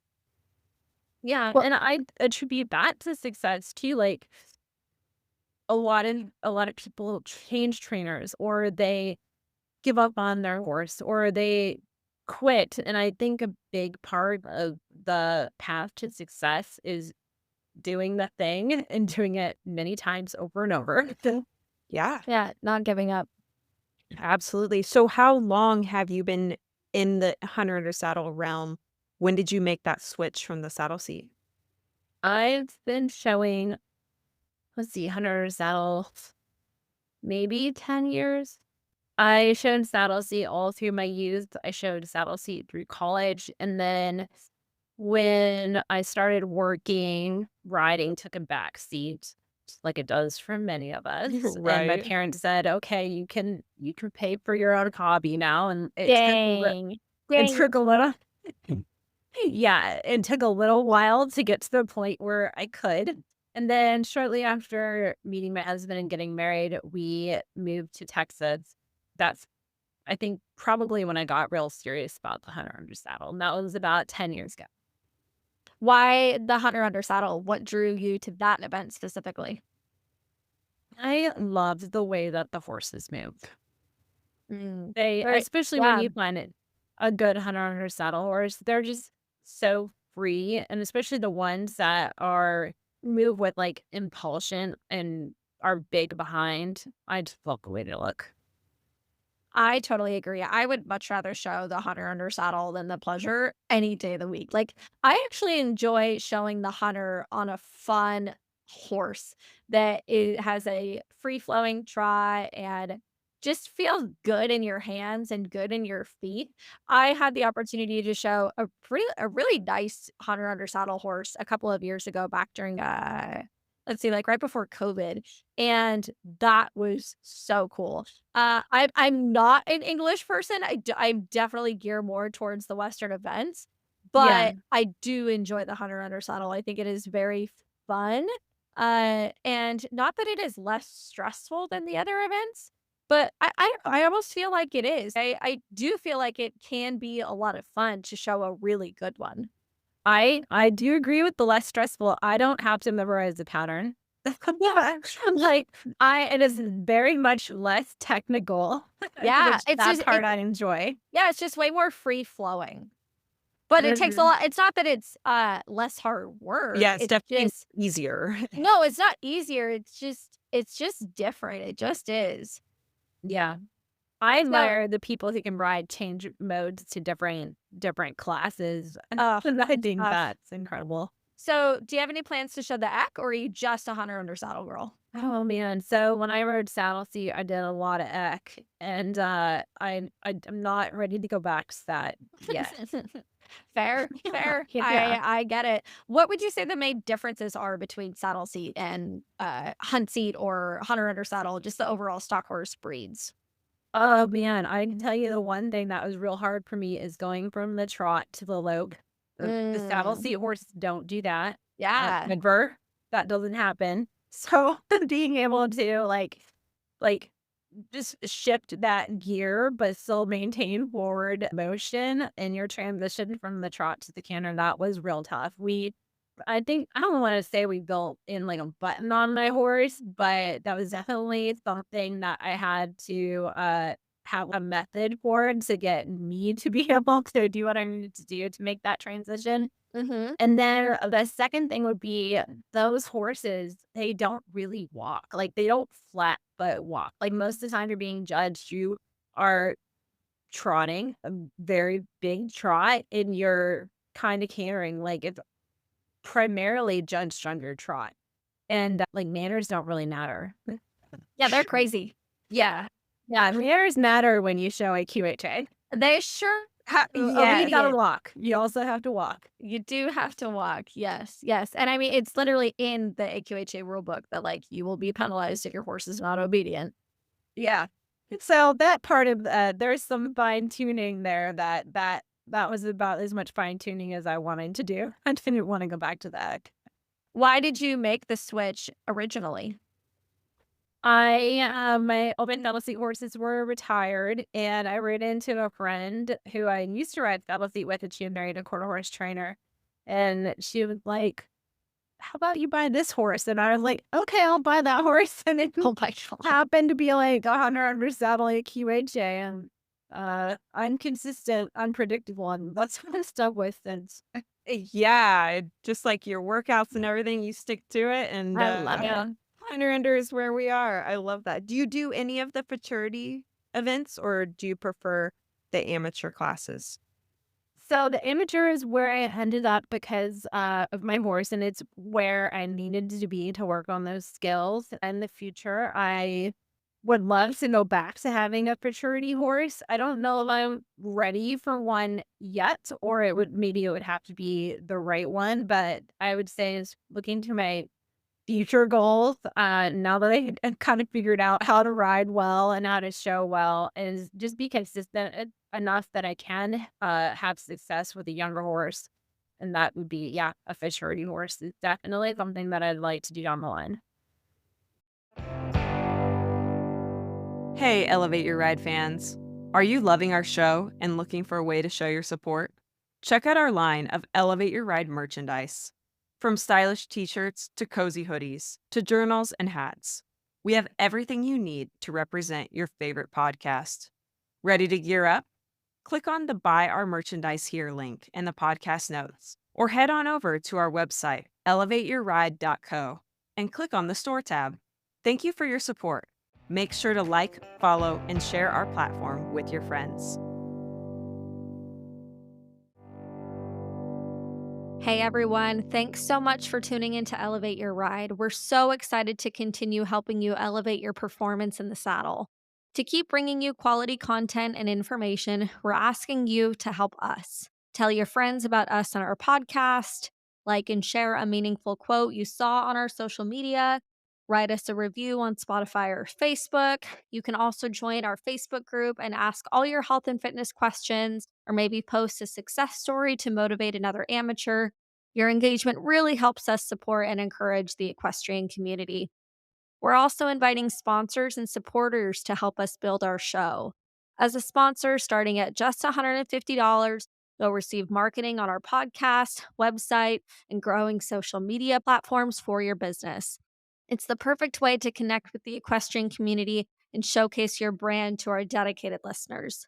Speaker 1: Yeah,
Speaker 3: Well,
Speaker 1: and I attribute that to success too. Like a lot of people change trainers or they give up on their horse or they quit. And I think a big part of the path to success is doing the thing and doing it many times over and over.
Speaker 2: Yeah,
Speaker 3: yeah, not giving up.
Speaker 2: absolutely. So how long have you been in the hunter under saddle realm? When did you make that switch from the saddle seat?
Speaker 1: I've been showing, let's see, Hunter Saddle maybe 10 years. I showed saddle seat all through my youth. I showed saddle seat through college. And then when I started working, riding took a back seat, like it does for many of us. And my
Speaker 2: Right.
Speaker 1: parents said, okay, you can pay for your own hobby now. And
Speaker 3: Dang.
Speaker 1: it
Speaker 3: Dang.
Speaker 1: took a little yeah, it took a little while to get to the point where I could. And then shortly after meeting my husband and getting married, we moved to Texas. That's, I think, probably when I got real serious about the hunter under saddle. And that was about 10 years ago.
Speaker 3: Why the Hunter Under Saddle? What drew you to that event specifically?
Speaker 1: I loved the way that the horses move.
Speaker 3: Mm,
Speaker 1: They,
Speaker 3: very,
Speaker 1: especially when
Speaker 3: yeah.
Speaker 1: you find it a good hunter under saddle horse, they're just so free. And especially the ones that are move with like impulsion and are big behind. I just love the way they look.
Speaker 3: I totally agree. I would much rather show the Hunter Under Saddle than the Pleasure any day of the week. Like, I actually enjoy showing the Hunter on a fun horse that it has a free flowing trot and just feels good in your hands and good in your feet. I had the opportunity to show a really nice Hunter Under Saddle horse a couple of years ago back during let's see, like right before COVID. And that was so cool. I'm not an English person. I'm definitely gear more towards the Western events,
Speaker 1: Yeah.
Speaker 3: but I do enjoy the Hunter Under Saddle. I think it is very fun. And not that it is less stressful than the other events, but I almost feel like it is. I do feel like it can be a lot of fun to show a really good one.
Speaker 1: I do agree with the less stressful. I don't have to memorize the pattern. Yeah, I'm like it is very much less technical,
Speaker 3: Yeah,
Speaker 1: which that part I enjoy.
Speaker 3: yeah, it's just way more free flowing. But it takes a
Speaker 1: Mhm.
Speaker 3: lot it's not that it's, less hard work,
Speaker 2: Yeah, it's
Speaker 3: it's
Speaker 2: definitely
Speaker 3: just
Speaker 2: easier.
Speaker 3: no, it's not easier, it's just different, it just is.
Speaker 1: Yeah. I
Speaker 3: So,
Speaker 1: admire the people who can ride change modes to different classes.
Speaker 3: ugh,
Speaker 1: And I
Speaker 3: it's
Speaker 1: think
Speaker 3: tough.
Speaker 1: that's incredible.
Speaker 3: So, do you have any plans to show the EC, or are you just a hunter under saddle girl?
Speaker 1: Oh man. So when I rode saddle seat, I did a lot of eck. And I'm not ready to go back to that yet.
Speaker 3: Fair, fair.
Speaker 1: Yeah.
Speaker 3: I get it. What would you say the main differences are between saddle seat and, hunt seat or hunter under saddle, just the overall stock horse breeds?
Speaker 1: Oh man, I can tell you the one thing that was real hard for me is going from the trot to the lope. The saddle
Speaker 3: Mm,
Speaker 1: seat horses don't do that.
Speaker 3: yeah.
Speaker 1: Never. That doesn't happen. So being able to like just shift that gear, but still maintain forward motion in your transition from the trot to the canter, that was real tough. I think I don't want to say we built in like a button on my horse, but that was definitely something that I have a method for it to get me to be able to do what I needed to do to make that transition.
Speaker 3: Mm-hmm.
Speaker 1: And then the second thing would be those horses, they don't really walk. Like they don't flat but walk. Like most of the time you're being judged, you are trotting a very big trot and you're kind of carrying like it's primarily judged on your trot. And like manners don't really matter.
Speaker 3: Yeah, they're crazy.
Speaker 1: Yeah. Yeah. Manners matter when you show AQHA.
Speaker 3: They sure
Speaker 1: You gotta
Speaker 3: immediate.
Speaker 1: walk. You also have to walk.
Speaker 3: You do have to walk. Yes, yes. And I mean, it's literally in the AQHA rule book that like you will be penalized if your horse is not obedient.
Speaker 1: Yeah. So that part of there's some fine tuning there that was about as much fine tuning as I wanted to do. I didn't want to go back to that.
Speaker 3: Why did you make the switch originally?
Speaker 1: My open double seat horses were retired, and I ran into a friend who I used to ride double seat with, and she had married a quarter horse trainer. And she was like, how about you buy this horse? And I was like, okay, I'll buy that horse. And it
Speaker 3: Oh my God.
Speaker 1: happened to be like 100 saddle at QHA and inconsistent, unpredictable, and that's what I stuck with since.
Speaker 2: Yeah, just like your workouts and everything, you stick to it, and
Speaker 3: I love it.
Speaker 2: Founder Ender is where we are. I love that. Do you do any of the futurity events, or do you prefer the amateur classes?
Speaker 1: So the amateur is where I ended up because of my horse, and it's where I needed to be to work on those skills. In the future, I would love to go back to having a futurity horse. I don't know if I'm ready for one yet, or maybe it would have to be the right one. But I would say is looking to my future goals, now that I've kind of figured out how to ride well and how to show well, is just be consistent enough that I can have success with a younger horse. And that would be, yeah, a fish herding horse is definitely something that I'd like to do down the line.
Speaker 2: Hey, Elevate Your Ride fans. Are you loving our show and looking for a way to show your support? Check out our line of Elevate Your Ride merchandise. From stylish t-shirts to cozy hoodies to journals and hats, we have everything you need to represent your favorite podcast. Ready to gear up? Click on the Buy Our Merchandise Here link in the podcast notes, or head on over to our website, elevateyourride.co, and click on the Store tab. Thank you for your support. Make sure to like, follow, and share our platform with your friends.
Speaker 3: Hey everyone, thanks so much for tuning in to Elevate Your Ride. We're so excited to continue helping you elevate your performance in the saddle. To keep bringing you quality content and information, we're asking you to help us. Tell your friends about us on our podcast, like and share a meaningful quote you saw on our social media, write us a review on Spotify or Facebook. You can also join our Facebook group and ask all your health and fitness questions, or maybe post a success story to motivate another amateur. Your engagement really helps us support and encourage the equestrian community. We're also inviting sponsors and supporters to help us build our show. As a sponsor, starting at just $150, you'll receive marketing on our podcast, website, and growing social media platforms for your business. It's the perfect way to connect with the equestrian community and showcase your brand to our dedicated listeners.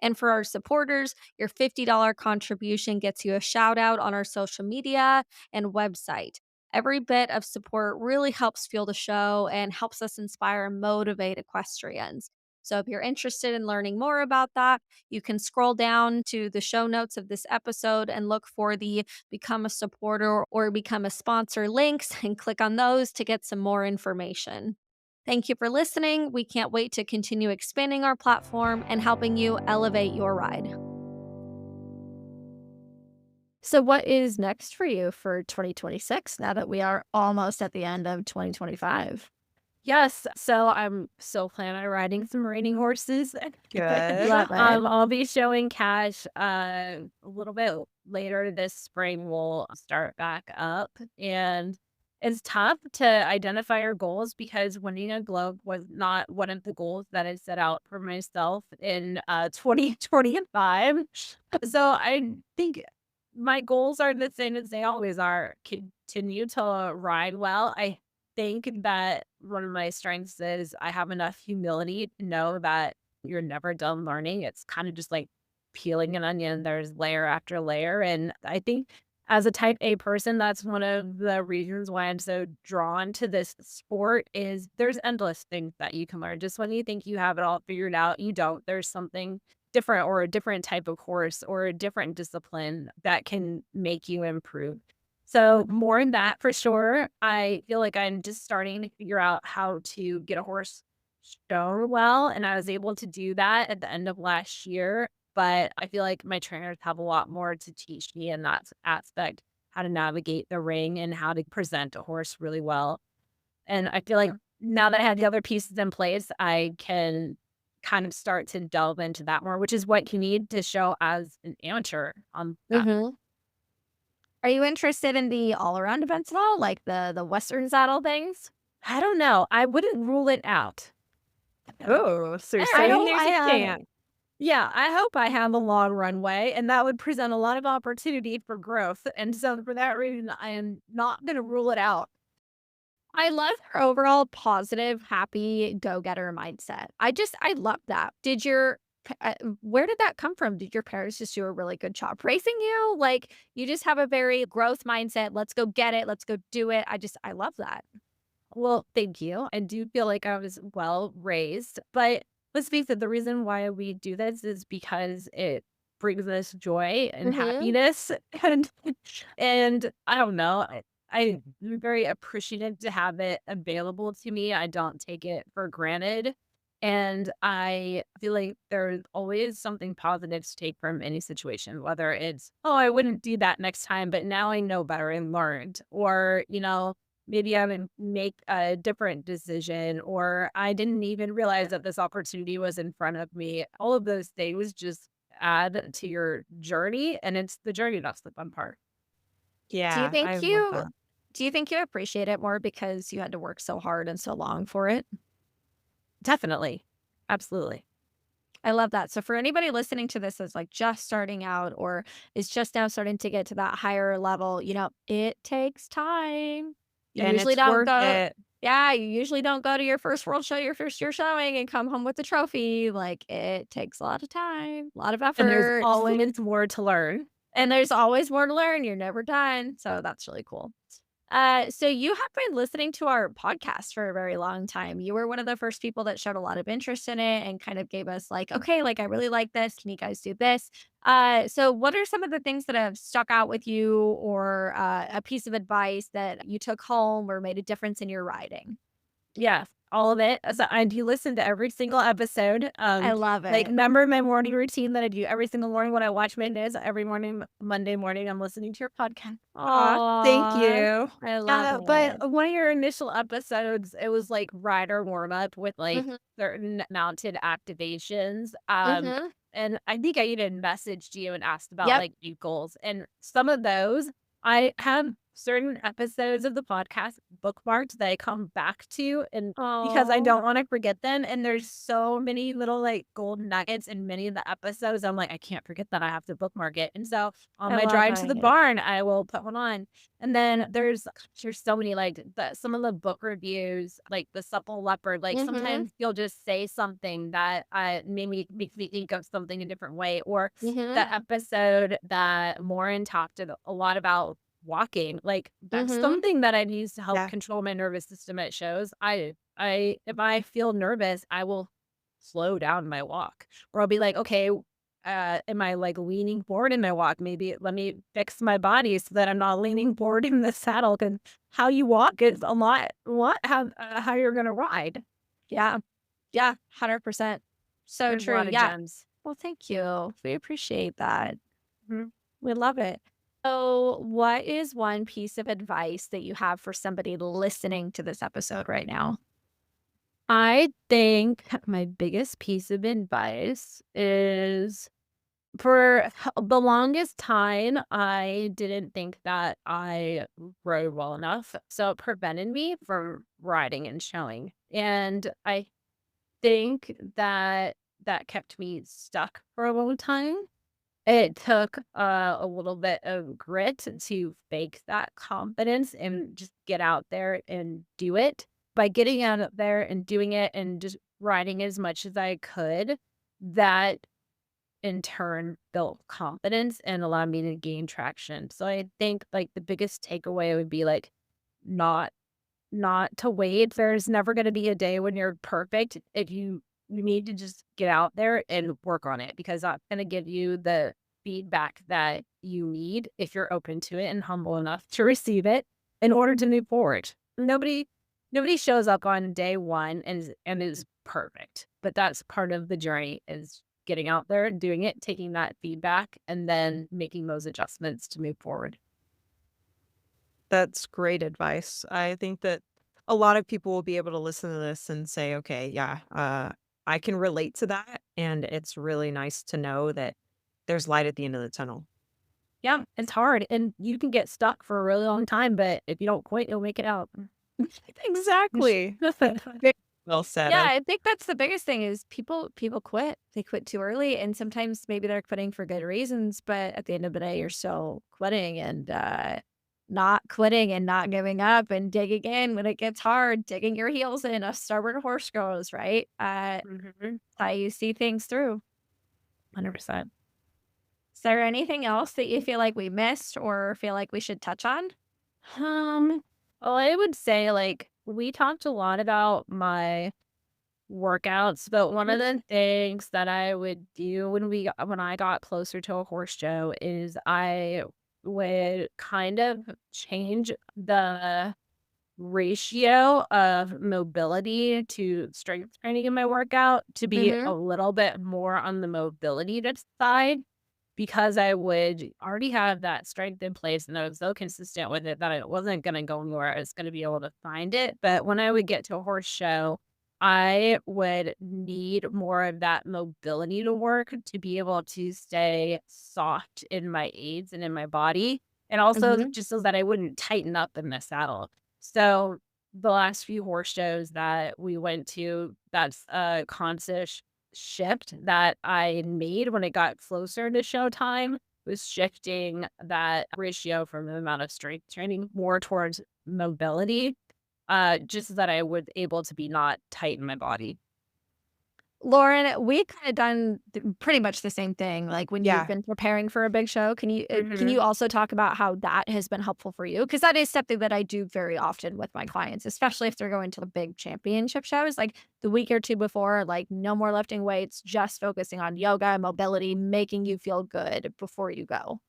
Speaker 3: And for our supporters, your $50 contribution gets you a shout out on our social media and website. Every bit of support really helps fuel the show and helps us inspire and motivate equestrians. So, if you're interested in learning more about that, you can scroll down to the show notes of this episode and look for the Become a Supporter or Become a Sponsor links and click on those to get some more information. Thank you for listening. We can't wait to continue expanding our platform and helping you elevate your ride.
Speaker 1: So, what is next for you for 2026 now that we are almost at the end of 2025? Yes, so I'm still planning on riding some reining horses.
Speaker 2: Good.
Speaker 3: Love it.
Speaker 1: I'll be showing Cash a little bit later this spring. We'll start back up, and it's tough to identify your goals because winning a globe was not one of the goals that I set out for myself in 2025. So I think my goals are the same as they always are. Continue to ride well. I think that one of my strengths is I have enough humility to know that You're never done learning. It's kind of just like peeling an onion. There's layer after layer. And I think as a type A person, that's one of the reasons why I'm so drawn to this sport is there's endless things that you can learn. Just when you think you have it all figured out, you don't. There's something different or a different type of course or a different discipline that can make you improve. So more in that for sure. I feel like I'm just starting to figure out how to get a horse shown well, and I was able to do that at the end of last year. But I feel like my trainers have a lot more to teach me in that aspect, how to navigate the ring and how to present a horse really well. And I feel like now that I have the other pieces in place, I can kind of start to delve into that more, which is what you need to show as an amateur on that.
Speaker 3: Mhm. Are you interested in the all-around events at all, like the Western saddle things?
Speaker 1: I don't know. I wouldn't rule it out.
Speaker 2: Oh, so you're
Speaker 1: I
Speaker 2: saying
Speaker 1: hope
Speaker 2: there's
Speaker 1: I
Speaker 2: a
Speaker 1: have
Speaker 2: chance.
Speaker 1: Yeah, I hope I have a long runway, and that would present a lot of opportunity for growth. And so for that reason, I am not going to rule it out.
Speaker 3: I love her overall positive, happy, go-getter mindset. I love that. Where did that come from? Did your parents just do a really good job raising you? Like, you just have a very growth mindset. Let's go get it. Let's go do it. I love that.
Speaker 1: Well, thank you. I do feel like I was well raised, but let's face it, the reason why we do this is because it brings us joy and
Speaker 3: Mhm.
Speaker 1: happiness. And and I don't know. I'm very appreciative to have it available to me. I don't take it for granted. And I feel like there's always something positive to take from any situation, whether it's, oh, I wouldn't do that next time, but now I know better and learned. Or, maybe I would make a different decision, or I didn't even realize that this opportunity was in front of me. All of those things just add to your journey, and it's the journey that's the fun part.
Speaker 3: Do you
Speaker 2: Yeah, I
Speaker 3: think
Speaker 2: love
Speaker 3: you
Speaker 2: that.
Speaker 3: do you think you appreciate it more because you had to work so hard and so long for it?
Speaker 1: Definitely. Absolutely.
Speaker 3: I love that. So for anybody listening to this that's like just starting out or is just now starting to get to that higher level, it takes time. You
Speaker 2: And
Speaker 3: usually
Speaker 2: it's
Speaker 3: don't
Speaker 2: worth
Speaker 3: go
Speaker 2: it.
Speaker 3: Yeah, you usually don't go to your first world show, your first year showing and come home with the trophy. Like it takes a lot of time, a lot of
Speaker 1: And there's
Speaker 3: effort,
Speaker 1: always more to learn.
Speaker 3: and there's always more to learn. You're never done. So that's really cool. So you have been listening to our podcast for a very long time. You were one of the first people that showed a lot of interest in it and kind of gave us like, okay, like I really like this. Can you guys do this? So what are some of the things that have stuck out with you or a piece of advice that you took home or made a difference in your riding?
Speaker 1: Yes, all of it. So I do listen to every single episode.
Speaker 3: I love
Speaker 1: Like,
Speaker 3: it.
Speaker 1: remember my morning routine that I do every single morning when I watch my news? Every morning, Monday morning, I'm listening to your podcast.
Speaker 2: Aw, thank
Speaker 3: Aw,
Speaker 2: you.
Speaker 3: I love
Speaker 1: Yeah,
Speaker 3: it.
Speaker 1: but one of your initial episodes, it was like rider warm up with like
Speaker 3: Mhm,
Speaker 1: certain mounted activations.
Speaker 3: mhm.
Speaker 1: And I think I even messaged you and asked about
Speaker 3: Yep.
Speaker 1: like new goals. And some of those, I have certain episodes of the podcast bookmarked that I come back to, and because I
Speaker 3: Oh,
Speaker 1: don't want to forget them. And there's so many little like gold nuggets in many of the episodes. I'm like, I can't forget that I have to bookmark it. And so on
Speaker 3: I
Speaker 1: my
Speaker 3: love
Speaker 1: drive to the
Speaker 3: it.
Speaker 1: barn, I will put one on. And then there's so many, like, some of the book reviews, like The Supple Leopard, like,
Speaker 3: Mhm,
Speaker 1: sometimes you'll just say something that, made me makes me think of something a different way, or
Speaker 3: mhm,
Speaker 1: the episode that Lauren talked a lot about walking, like, that's
Speaker 3: mhm.
Speaker 1: something that I've used to help
Speaker 2: Yeah.
Speaker 1: control my nervous system at shows. I if I feel nervous, I will slow down my walk, or I'll be like, "Okay, am I, like, leaning forward in my walk? Maybe let me fix my body so that I'm not leaning forward in the saddle. Because how you walk is a lot how you're gonna ride.
Speaker 3: Yeah. Yeah, 100%. So
Speaker 1: There's a
Speaker 3: true.
Speaker 1: lot of
Speaker 3: Yeah.
Speaker 1: gems.
Speaker 3: Well, thank you. We appreciate that.
Speaker 1: Mhm.
Speaker 3: We love it. So, what is one piece of advice that you have for somebody listening to this episode right now?
Speaker 1: I think my biggest piece of advice is for the longest time, I didn't think that I rode well enough, so it prevented me from riding and showing, and I think that that kept me stuck for a long time. It took, a little bit of grit to fake that confidence and just get out there and do it. By getting out there and doing it and just riding as much as I could, that in turn built confidence and allowed me to gain traction. So I think like the biggest takeaway would be like not not to wait. There's never going to be a day when you're perfect. If you need to just get out there and work on it because that's going to give you the feedback that you need if you're open to it and humble enough to receive it in order to move forward. Nobody shows up on day one and is perfect, but that's part of the journey is getting out there, doing it, taking that feedback, and then making those adjustments to move forward.
Speaker 2: That's great advice. I think that a lot of people will be able to listen to this and say, okay, yeah, I can relate to that. And it's really nice to know that there's light at the end of the tunnel.
Speaker 1: Yeah, it's hard and you can get stuck for a really long time, but if you don't quit, you'll make it out.
Speaker 2: Exactly. Very well said.
Speaker 3: Yeah, I think that's the biggest thing is people quit. They quit too early, and sometimes maybe they're quitting for good reasons, but at the end of the day, you're still quitting and, not quitting and not giving up and digging in when it gets hard, digging your heels in, a stubborn horse goes, right?
Speaker 1: Mhm.
Speaker 3: How you see things through.
Speaker 1: 100%.
Speaker 3: Is there anything else that you feel like we missed or feel like we should touch on?
Speaker 1: Um, well, I would say, like, we talked a lot about my workouts, but one of the things that I would do when I got closer to a horse show is I would kind of change the ratio of mobility to strength training in my workout to be a
Speaker 3: Mhm.
Speaker 1: little bit more on the mobility side because I would already have that strength in place and I was so consistent with it that it wasn't going to go anywhere. I was going to be able to find it. But when I would get to a horse show, I would need more of that mobility to work to be able to stay soft in my aids and in my body. And also
Speaker 3: Mhm.
Speaker 1: just so that I wouldn't tighten up in the saddle. So the last few horse shows that we went to, that's a conscious shift that I made when it got closer to showtime was shifting that ratio from the amount of strength training more towards mobility, just so that I was able to be not tight in my body.
Speaker 3: Lauren, we kinda done pretty much the same thing, like, when you've
Speaker 2: Yeah.
Speaker 3: been preparing for a big show. Can you also talk about how that has been helpful for you? Because that is something that I do very often with my clients, especially if they're going to the big championship shows, like, the week or 2 before, like, no more lifting weights, just focusing on yoga, mobility, making you feel good before you go.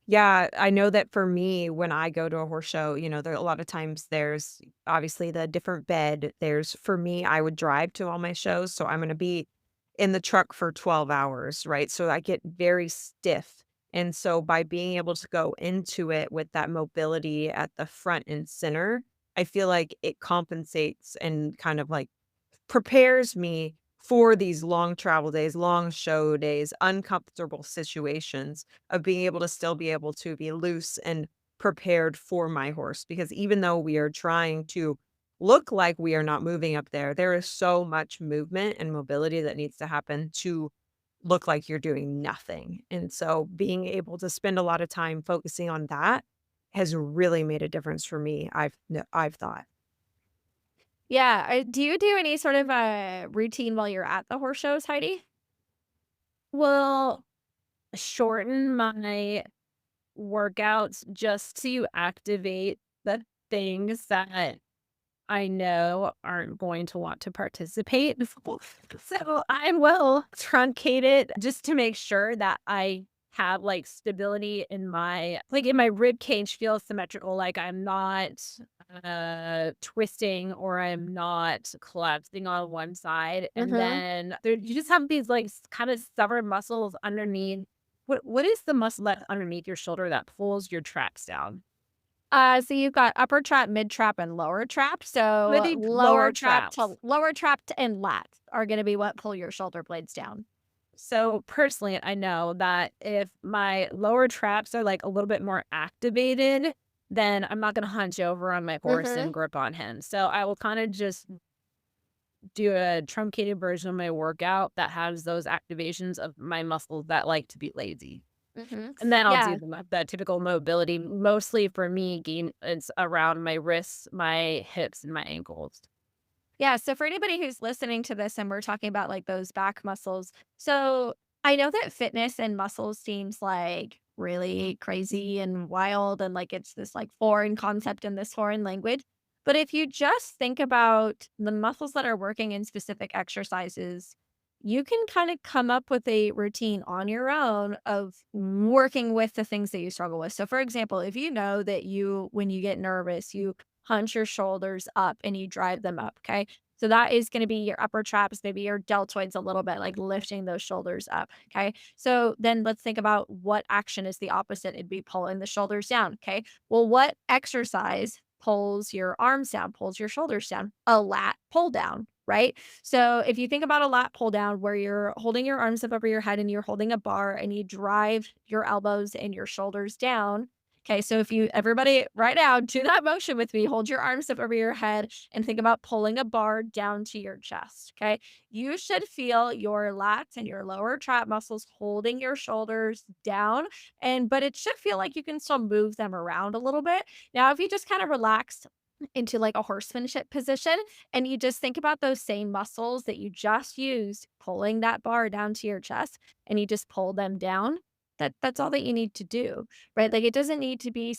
Speaker 2: Yeah, I know that for me, when I go to a horse show, there a lot of times there's obviously the different bed. There's for me, I would drive to all my shows, so I'm gonna be in the truck for 12 hours, right? So I get very stiff. And so by being able to go into it with that mobility at the front and center, I feel like it compensates and kind of like prepares me for these long travel days, long show days, uncomfortable situations of being able to still be able to be loose and prepared for my horse. Because even though we are trying to look like we are not moving up there, there is so much movement and mobility that needs to happen to look like you're doing nothing. And so being able to spend a lot of time focusing on that has really made a difference for me. I've thought.
Speaker 3: Yeah, do you do any sort of a routine while you're at the horse shows, Heidi?
Speaker 1: Well, shorten my workouts just to activate the things that I know aren't going to want to participate. So I will truncate it just to make sure that I have like stability in my rib cage feels symmetrical, like I'm not twisting or I'm not collapsing on one side. And
Speaker 3: Mhm.
Speaker 1: then you just have these like kind of stubborn muscles underneath. What is the muscle that's underneath your shoulder that pulls your traps down?
Speaker 3: So you've got upper trap, mid trap, and lower trap. So
Speaker 1: Maybe lower traps.
Speaker 3: lower trap and lats are gonna be what pull your shoulder blades down.
Speaker 1: So personally, I know that if my lower traps are like a little bit more activated, then I'm not going to hunch over on my horse and
Speaker 3: Mhm.
Speaker 1: grip on him. So I will kind of just do a truncated version of my workout that has those activations of my muscles that like to be lazy.
Speaker 3: Mhm.
Speaker 1: And then I'll
Speaker 3: Yeah.
Speaker 1: do the typical mobility. Mostly for me, gain it's around my wrists, my hips, and my ankles.
Speaker 3: Yeah, so for anybody who's listening to this and we're talking about like those back muscles. So I know that fitness and muscles seems like really crazy and wild and like it's this like foreign concept in this foreign language. But if you just think about the muscles that are working in specific exercises, you can kind of come up with a routine on your own of working with the things that you struggle with. So for example, if you know that when you get nervous, you hunch your shoulders up and you drive them up, okay? So that is going to be your upper traps, maybe your deltoids a little bit, like lifting those shoulders up, okay? So then let's think about what action is the opposite. It'd be pulling the shoulders down, okay? Well, what exercise pulls your arms down, pulls your shoulders down? A lat pull down, right? So if you think about a lat pull down where you're holding your arms up over your head and you're holding a bar and you drive your elbows and your shoulders down. Okay, so if you everybody right now, do that motion with me. Hold your arms up over your head and think about pulling a bar down to your chest. Okay. You should feel your lats and your lower trap muscles holding your shoulders down. But it should feel like you can still move them around a little bit. Now, if you just kind of relax into like a horsemanship position and you just think about those same muscles that you just used pulling that bar down to your chest and you just pull them down, that's all that you need to do, right? Like, it doesn't need to be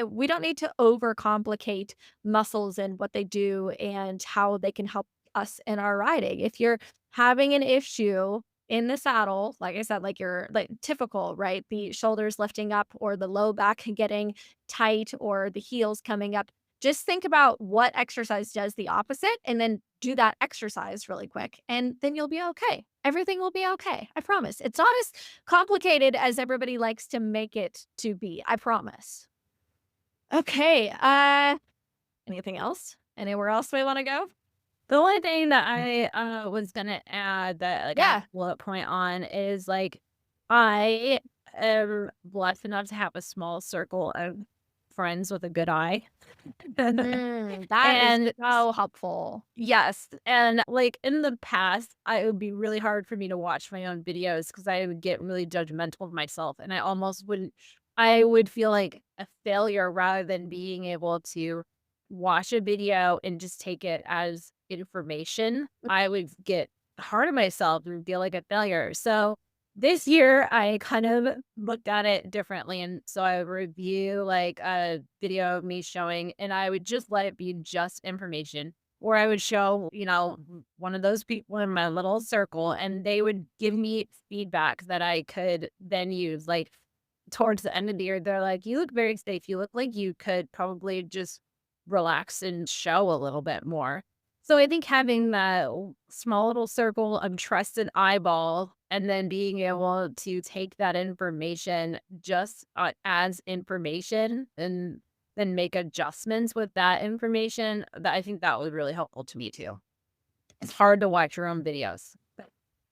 Speaker 3: we don't need to overcomplicate muscles and what they do and how they can help us in our riding. If you're having an issue in the saddle, like I said, like you're like typical, right? The shoulders lifting up or the low back getting tight or the heels coming up. Just think about what exercise does the opposite and then do that exercise really quick. And then you'll be okay. Everything will be okay. I promise. It's not as complicated as everybody likes to make it to be. I promise. Okay. Anything else? Anywhere else we want to go?
Speaker 1: The only thing that I, was gonna add that, like, I have
Speaker 3: Yeah.
Speaker 1: a bullet point on is, like, I am blessed enough to have a small circle of friends with a good eye.
Speaker 3: That is
Speaker 1: And
Speaker 3: so helpful.
Speaker 1: yes, and, like, in the past, it would be really hard for me to watch my own videos because I would get really judgmental of myself, and I would feel like a failure rather than being able to watch a video and just take it as information. I would get hard on myself and feel like a failure. So this year, I kind of looked at it differently, and so I would review, like, a video of me showing, and I would just let it be just information, or I would show, one of those people in my little circle, and they would give me feedback that I could then use, like, towards the end of the year, they're like, "You look very safe. You look like you could probably just relax and show a little bit more." So I think having that small little circle of trusted eyeball and then being able to take that information just as information and then make adjustments with that information, that I think that was really helpful to me too. It's hard to watch your own videos.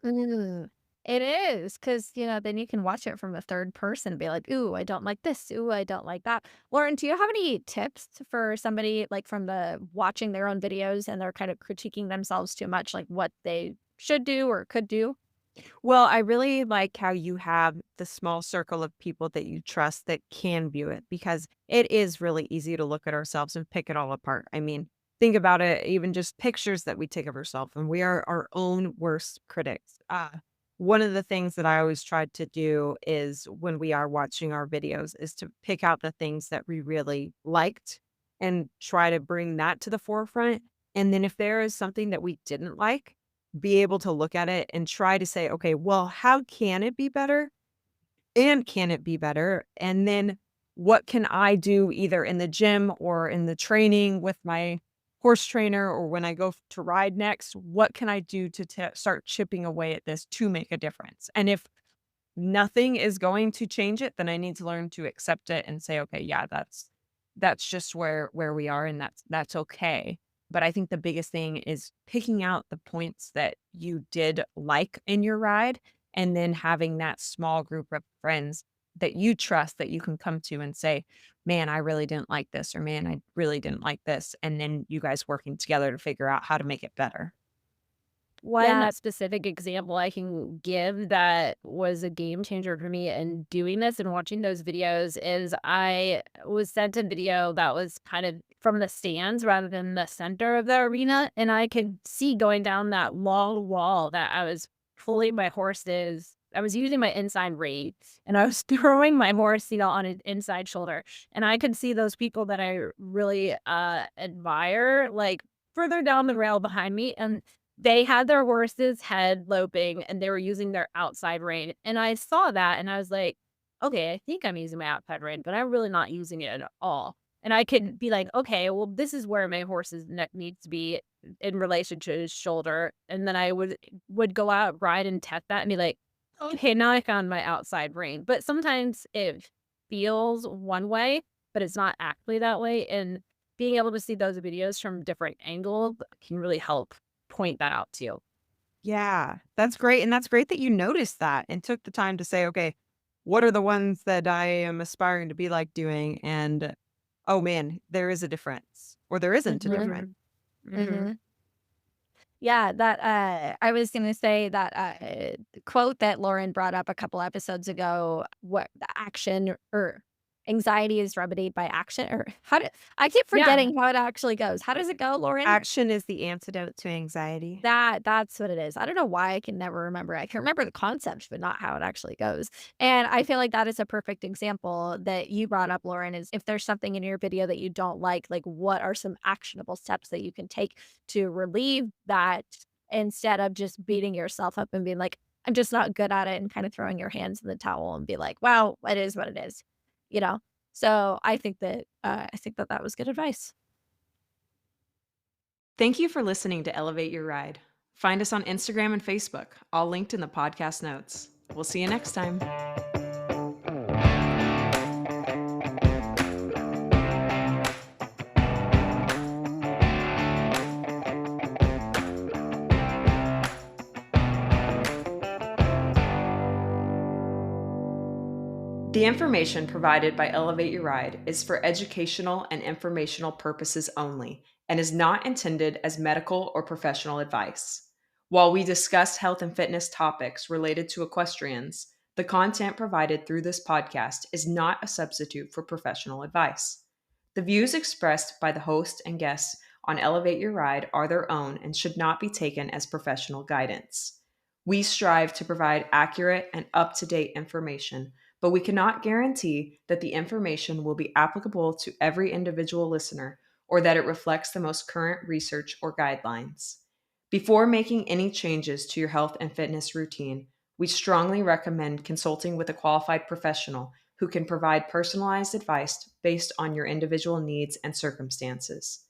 Speaker 3: Mm. It is because then you can watch it from a third person and be like, "Ooh, I don't like this. Ooh, I don't like that." Lauren, do you have any tips for somebody, like, from the watching their own videos and they're kind of critiquing themselves too much, like, what they should do or could do?
Speaker 2: Well, I really like how you have the small circle of people that you trust that can view it because it is really easy to look at ourselves and pick it all apart. I mean, think about it, even just pictures that we take of ourselves, and we are our own worst critics. One of the things that I always tried to do is when we are watching our videos is to pick out the things that we really liked and try to bring that to the forefront. And then if there is something that we didn't like, be able to look at it and try to say, "Okay, well, how can it be better? And can it be better? And then what can I do either in the gym or in the training with my horse trainer or when I go to ride next? What can I do to start chipping away at this to make a difference?" And if nothing is going to change it, then I need to learn to accept it and say, "Okay, yeah, that's just where we are, and that's okay." But I think the biggest thing is picking out the points that you did like in your ride, and then having that small group of friends that you trust that you can come to and say, "Man, I really didn't like this," or "Man, I really didn't like this." And then you guys working together to figure out how to make it better.
Speaker 1: One
Speaker 3: Yeah.
Speaker 1: specific example I can give that was a game changer for me in doing this and watching those videos is I was sent a video that was kind of from the stands rather than the center of the arena, and I could see going down that long wall that I was pulling my horses. I was using my inside rein, and I was throwing my horse, on an inside shoulder, and I could see those people that I really, admire, like, further down the rail behind me, and they had their horse's head loping, and they were using their outside rein, and I saw that, and I was like, "Okay, I think I'm using my outside rein, but I'm really not using it at all." And I could be like, "Okay, well, this is where my horse's neck needs to be in relation to his shoulder," and then I would go out, ride, and test that and be like, "Okay, now I found my outside rein." But sometimes it feels one way, but it's not actually that way, and being able to see those videos from different angles can really help point that out to you.
Speaker 2: Yeah, that's great, and that's great that you noticed that and took the time to say, "Okay, what are the ones that I am aspiring to be like doing?" And, "Oh, man, there is a difference," or there isn't a
Speaker 3: Mhm.
Speaker 2: difference.
Speaker 1: Mhm. Mhm.
Speaker 3: Mhm. Yeah, that, I was gonna say that, quote that Lauren brought up a couple episodes ago, what the action or anxiety is remedied by action, or how did I keep
Speaker 1: Yeah.
Speaker 3: forgetting how it actually goes. How does it go, Lauren?
Speaker 2: Action is the antidote to anxiety.
Speaker 3: That's what it is. I don't know why I can never remember. I can remember the concept, but not how it actually goes. And I feel like that is a perfect example that you brought up, Lauren, is if there's something in your video that you don't like what are some actionable steps that you can take to relieve that instead of just beating yourself up and being like, I'm just not good at it and kind of throwing your hands in the towel and be like, wow, it is what it is, you know? So I think that that was good advice.
Speaker 2: Thank you for listening to Elevate Your Ride. Find us on Instagram and Facebook, all linked in the podcast notes. We'll see you next time. The information provided by Elevate Your Ride is for educational and informational purposes only and is not intended as medical or professional advice. While we discuss health and fitness topics related to equestrians, the content provided through this podcast is not a substitute for professional advice. The views expressed by the host and guests on Elevate Your Ride are their own and should not be taken as professional guidance. We strive to provide accurate and up to date information, but we cannot guarantee that the information will be applicable to every individual listener or that it reflects the most current research or guidelines. Before making any changes to your health and fitness routine, we strongly recommend consulting with a qualified professional who can provide personalized advice based on your individual needs and circumstances.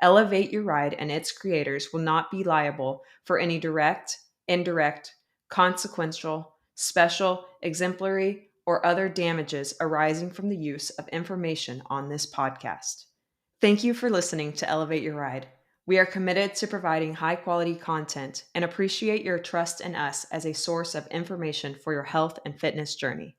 Speaker 2: Elevate Your Ride and its creators will not be liable for any direct, indirect, consequential, special, exemplary, or other damages arising from the use of information on this podcast. Thank you for listening to Elevate Your Ride. We are committed to providing high quality content and appreciate your trust in us as a source of information for your health and fitness journey.